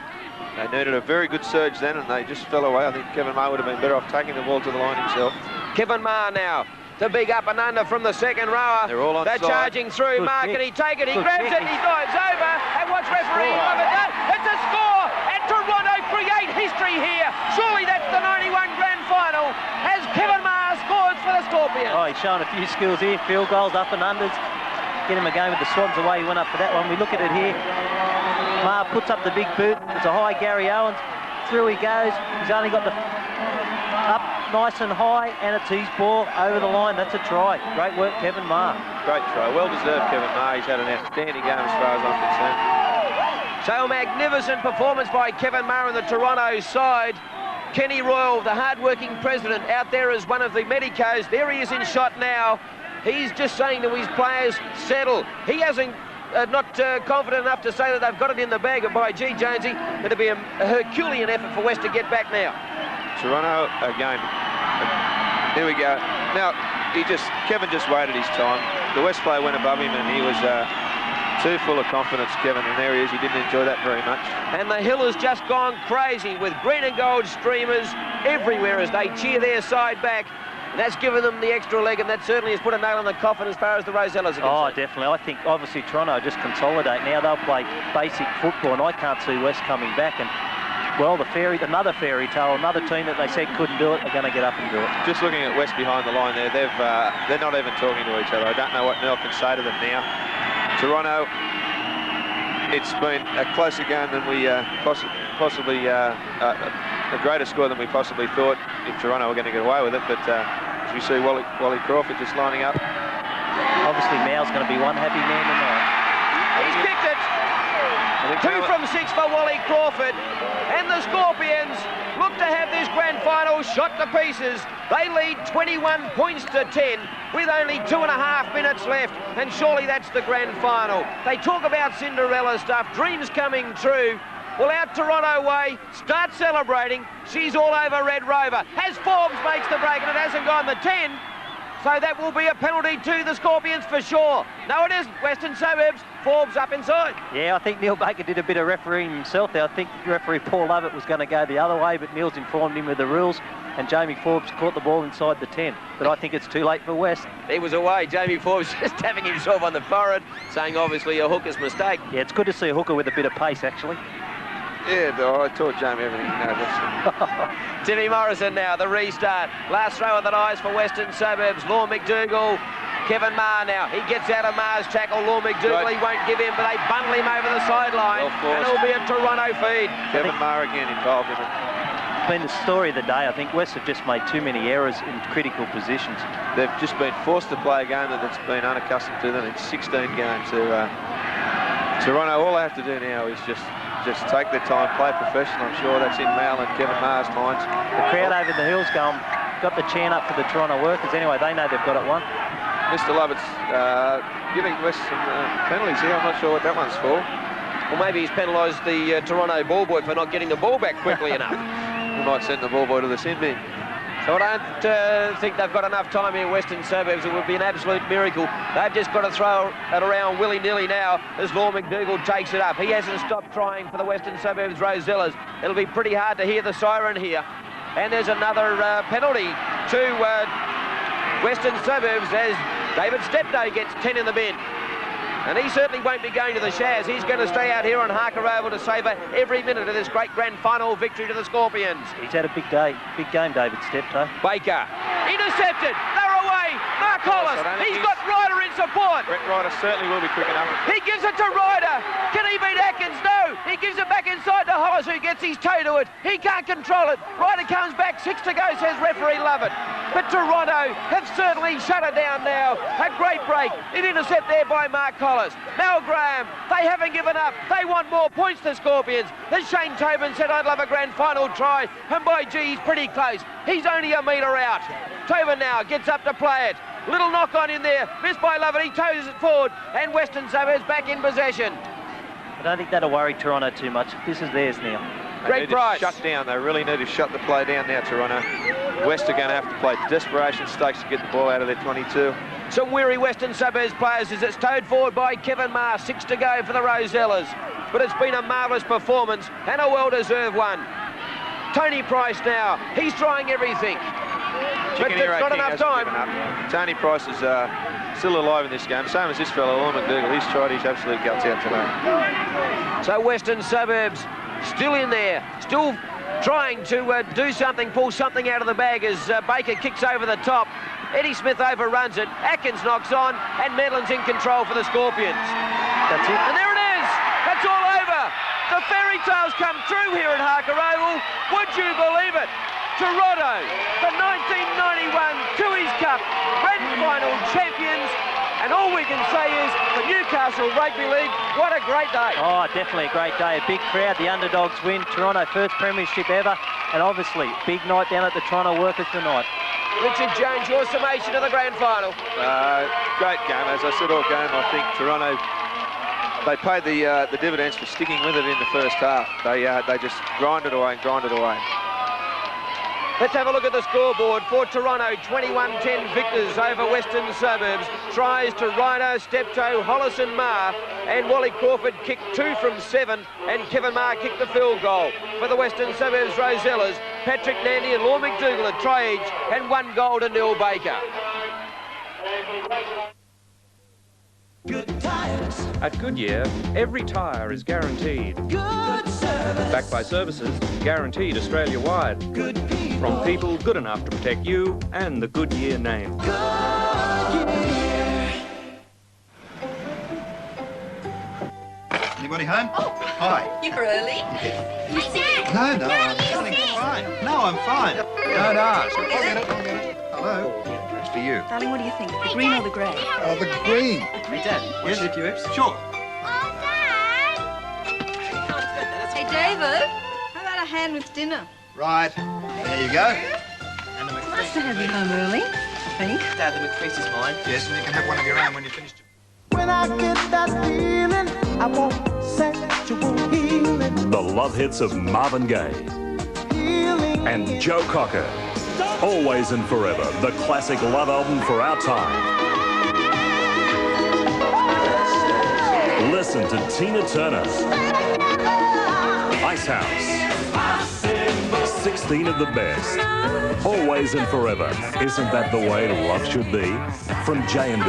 They needed a very good surge then, and they just fell away. I think Kevin Maher would have been better off taking the ball to the line himself. Kevin Maher now. The big up and under from the second rower. They're all on They're side. charging through. Good Maher, kick. can he take it? He Good grabs kick. it, he dives over. And watch referee over that. It's a score. And Toronto create history here. Surely that's the 91 grand final as Kevin Maher scores for the Scorpions. Oh, he's showing a few skills here. Field goals, up and unders. Get him a game with the Swans away. He went up for that one. We look at it here. Maher puts up the big boot. It's a high Gary Owens. Through he goes. He's only got the up nice and high, and it's his ball over the line. That's a try. Great work, Kevin Maher. Great try. Well deserved, Kevin Maher. He's had an outstanding game as far as I'm concerned. So a magnificent performance by Kevin Maher and the Toronto side. Kenny Royal, the hard-working president, out there as one of the medicos. There he is in shot now. He's just saying to his players, settle. He hasn't not confident enough to say that they've got it in the bag. But by G. Jonesy, it'll be a Herculean effort for West to get back now. Toronto again. Here we go. Now, Kevin just waited his time. The West player went above him, and he was too full of confidence, Kevin, and there he is. He didn't enjoy that very much. And the hill has just gone crazy with green and gold streamers everywhere as they cheer their side back. And that's given them the extra leg, and that certainly has put a nail in the coffin as far as the Rosellas are concerned. Oh, definitely. I think, obviously, Toronto just consolidate now. They'll play basic football, and I can't see West coming back. And well, another fairy tale, another team that they said couldn't do it, are going to get up and do it. Just looking at West behind the line there, they're not even talking to each other. I don't know what Nell can say to them now. Toronto, it's been a closer game than we possibly a greater score than we possibly thought if Toronto were going to get away with it. But as we see, Wally Crawford just lining up. Obviously, Mao's going to be one happy man tonight. He's kicked it. 2 from 6 for Wally Crawford, and the Scorpions look to have this grand final shot to pieces. They lead 21 points to 10 with only 2.5 minutes left, and surely that's the grand final. They talk about Cinderella stuff, dreams coming true. Well, out Toronto way, start celebrating. She's all over Red Rover. As Forbes makes the break, and it hasn't gone the 10. So that will be a penalty to the Scorpions for sure. No, it isn't. Western Suburbs, Forbes up inside. Yeah, I think Neil Baker did a bit of refereeing himself there. I think referee Paul Lovett was going to go the other way, but Neil's informed him of the rules, and Jamie Forbes caught the ball inside the 10. But I think it's too late for West. He was away. Jamie Forbes just tapping himself on the forehead, saying obviously a hooker's mistake. Yeah, it's good to see a hooker with a bit of pace, actually. Yeah, I taught Jamie everything he knows. Timmy Morrison now, the restart. Last throw of the eyes for Western Suburbs. Law McDougall, Kevin Maher now. He gets out of Maher's tackle. Law McDougall, he won't give in, but they bundle him over the sideline. And it'll be a Toronto feed. Kevin Maher again involved in it. It's been the story of the day. I think West have just made too many errors in critical positions. They've just been forced to play a game that's been unaccustomed to them in 16 games. Toronto, all they have to do now is just take their time, play professional. I'm sure that's in Mal and Kevin Maher's minds. The crowd over the hills got the chant up for the Toronto workers. Anyway, they know they've got it won. Mr. Lovett's giving West some penalties here. I'm not sure what that one's for. Well, maybe he's penalised the Toronto ball boy for not getting the ball back quickly enough. We might send the ball boy to the sin bin. So I don't think they've got enough time here in Western Suburbs. It would be an absolute miracle. They've just got to throw it around willy-nilly now as Law McDougall takes it up. He hasn't stopped trying for the Western Suburbs Rosellas. It'll be pretty hard to hear the siren here. And there's another penalty to Western Suburbs as David Steptoe gets 10 in the bin. And he certainly won't be going to the Shaz. He's going to stay out here on Harker Oval to savour every minute of this great grand final victory to the Scorpions. He's had a big day, big game, David Steptoe. Baker, intercepted, they're away. Mark Collis. He's got Ryder in support. Brett Ryder certainly will be quick enough. He gives it to Ryder. Can he beat Atkins? No. He gives it back inside to Hollis, who gets his toe to it. He can't control it. Ryder comes back. 6 to go, says referee Lovett. But Toronto have certainly shut it down now. A great break. An intercept there by Mark Collis. Mel Graham, they haven't given up. They want more points, the Scorpions. As Shane Tobin said, I'd love a grand final try. And by gee, he's pretty close. He's only a metre out. Tobin now gets up to play it. Little knock on in there. Missed by Lovett. He toes it forward. And Western Suburbs back in possession. I don't think that'll worry Toronto too much. This is theirs now. Greg Price. Shut down. They really need to shut the play down now, Toronto. West are going to have to play desperation stakes to get the ball out of their 22. Some weary Western Suburbs players as it's towed forward by Kevin Maher. 6 to go for the Rosellas. But it's been a marvellous performance and a well-deserved one. Tony Price now. He's trying everything. But there's not enough time. Tony Price is still alive in this game. Same as this fellow, Lon McDougall. He's tried his absolute guts out today. So Western Suburbs still in there. Still trying to do something, pull something out of the bag as Baker kicks over the top. Eddie Smith overruns it. Atkins knocks on, and Medlin's in control for the Scorpions. That's it. And there it is. That's all over. The fairy tales come true here at Harker Oval. Would you believe it? Toronto, the 1991 Tooheys Cup Grand Final champions. And all we can say is the Newcastle Rugby League, what a great day. Oh, definitely a great day. A big crowd, the underdogs win. Toronto first premiership ever. And obviously, big night down at the Toronto Workers tonight. Richard Jones, your summation of the grand final. Great game. As I said all game, I think Toronto, they paid the dividends for sticking with it in the first half. They just grinded away and grinded away. Let's have a look at the scoreboard for Toronto. 21-10 victors over Western Suburbs. Tries to Ryder, Steptoe, Hollis and Maher. And Wally Crawford kicked 2 from 7. And Kevin Maher kicked the field goal. For the Western Suburbs Rosellas, Patrick Nandy and Lon McDougall a try each. And 1 goal to Neil Baker. Good tires. At Goodyear, every tyre is guaranteed. Good service. Backed by services guaranteed Australia-wide. Good people. From people good enough to protect you and the Goodyear name. Goodyear. Anybody home? Oh, hi. You're early. No, I'm fine. No, I'm fine. Don't ask. I'll get it. Hello. It's for you. Darling, what do you think? The green or the grey? Oh, the green. Hey, Dad, yes, a few F's? Sure. Oh, Dad! Hey, David, how about a hand with dinner? Right. There you go. And the McFeast. Nice to have you home early, I think. Dad, the McFeast is mine. Yes, and you can have one of your own when you're finished. When I get that feeling, I want sexual healing. The love hits of Marvin Gaye and Joe Cocker. Always and Forever, the classic love album for our time. Listen to Tina Turner, Ice House, 16 of the best. Always and Forever, isn't that the way love should be? From J&D.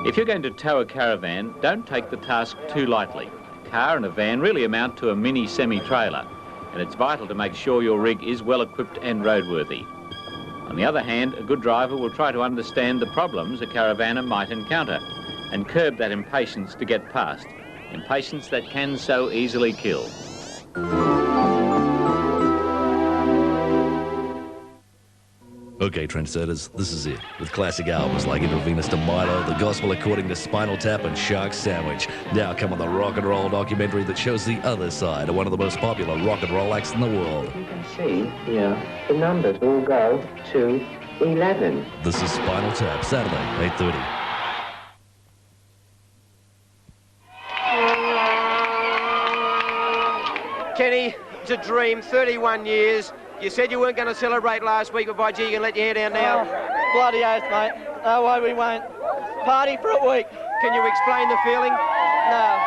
If you're going to tow a caravan, don't take the task too lightly. A car and a van really amount to a mini semi-trailer, and it's vital to make sure your rig is well equipped and roadworthy. On the other hand, a good driver will try to understand the problems a caravaner might encounter and curb that impatience to get past, impatience that can so easily kill. Okay, trendsetters, this is it. With classic albums like Intravenous to Milo, The Gospel According to Spinal Tap, and Shark Sandwich. Now come on the rock and roll documentary that shows the other side of one of the most popular rock and roll acts in the world. You can see here, the numbers all go to 11. This is Spinal Tap, Saturday, 8:30. Kenny, it's a dream, 31 years. You said you weren't going to celebrate last week, but by gee, you can let your hair down now. Oh, bloody oath, mate. No way we won't. Party for a week. Can you explain the feeling? No,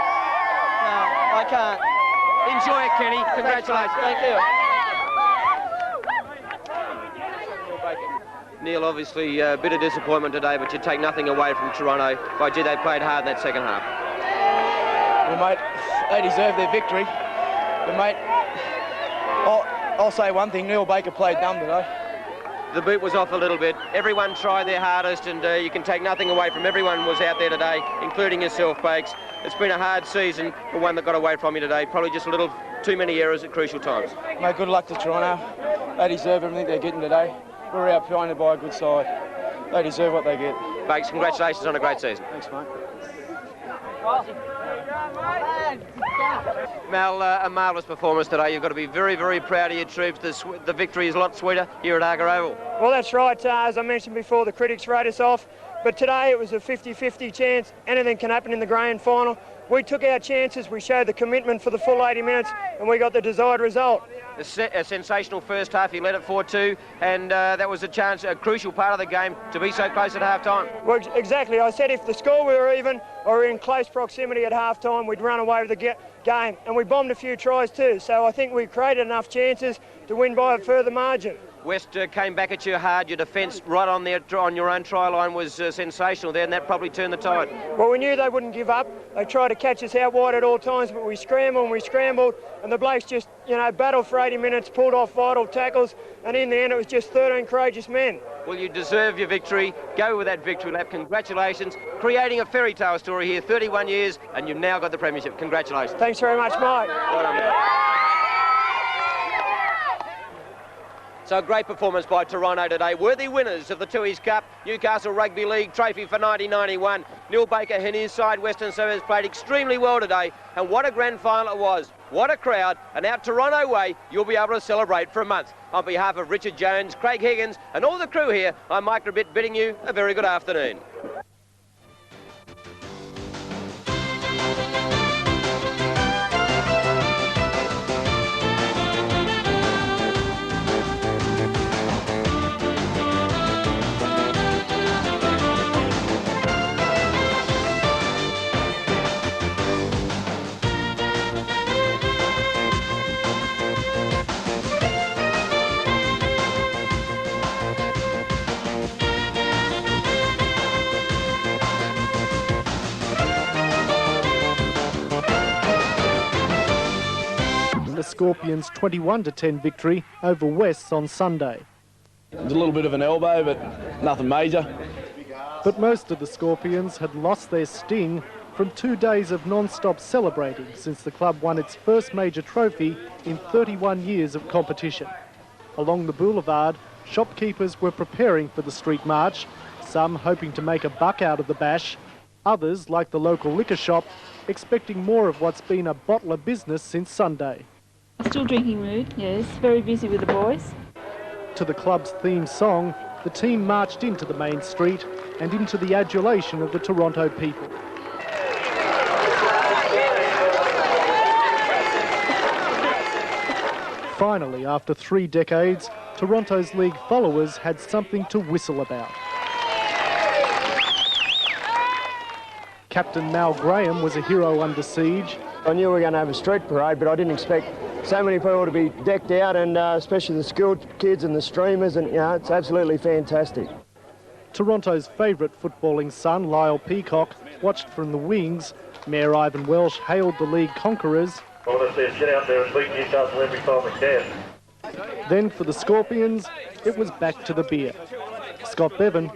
I can't. Enjoy it, Kenny. Congratulations. Thank you. Neil, obviously a bit of disappointment today, but you take nothing away from Toronto. By gee, they played hard in that second half. Well, mate, they deserve their victory. But, mate, I'll say one thing, Neil Baker played dumb today. The boot was off a little bit. Everyone tried their hardest, and you can take nothing away from everyone was out there today, including yourself, Bakes. It's been a hard season, but one that got away from you today. Probably just a little too many errors at crucial times. Mate, good luck to Toronto. They deserve everything they're getting today. We're outpointed by a good side. They deserve what they get. Bakes, congratulations on a great season. Thanks, mate. Mel, a marvellous performance today. You've got to be very, very proud of your troops. The victory is a lot sweeter here at Harker Oval. Well, that's right. As I mentioned before, the critics wrote us off. But today it was a 50-50 chance. Anything can happen in the grand final. We took our chances. We showed the commitment for the full 80 minutes, and we got the desired result. A sensational first half. You led it 4-2, and that was a crucial part of the game to be so close at half-time. Well, exactly. I said if the score were even or in close proximity at half-time, we'd run away with the game. And we bombed a few tries too, so I think we created enough chances to win by a further margin. West came back at you hard. Your defence right on there on your own try line was sensational there, and that probably turned the tide. Well, we knew they wouldn't give up. They tried to catch us out wide at all times, but we scrambled, and the blokes just, battled for 80 minutes, pulled off vital tackles, and in the end it was just 13 courageous men. Well, you deserve your victory. Go with that victory lap. Congratulations. Creating a fairy tale story here, 31 years, and you've now got the premiership. Congratulations. Thanks very much, Mike. Well done, mate. So a great performance by Toronto today. Worthy winners of the Tooheys Cup, Newcastle Rugby League trophy for 1991. Neil Baker and his side, Western Suburbs, played extremely well today. And what a grand final it was. What a crowd. And out Toronto way, you'll be able to celebrate for a month. On behalf of Richard Jones, Craig Higgins and all the crew here, I'm Mike Rabbit bidding you a very good afternoon. The Scorpions' 21-10 victory over Wests on Sunday. It was a little bit of an elbow, but nothing major. But most of the Scorpions had lost their sting from 2 days of non-stop celebrating since the club won its first major trophy in 31 years of competition. Along the boulevard, shopkeepers were preparing for the street march, some hoping to make a buck out of the bash, others, like the local liquor shop, expecting more of what's been a bottler business since Sunday. Still drinking mood, yes. Very busy with the boys. To the club's theme song, the team marched into the main street and into the adulation of the Toronto people. Finally, after 3 decades, Toronto's league followers had something to whistle about. Captain Mal Graham was a hero under siege. I knew we were going to have a street parade, but I didn't expect so many people to be decked out, and especially the school kids and the streamers, and it's absolutely fantastic. Toronto's favourite footballing son, Lyle Peacock, watched from the wings. Mayor Ivan Welsh hailed the league conquerors. All that says, get out there and beat Newcastle every time we can. Then for the Scorpions, it was back to the beer. Scott Bevan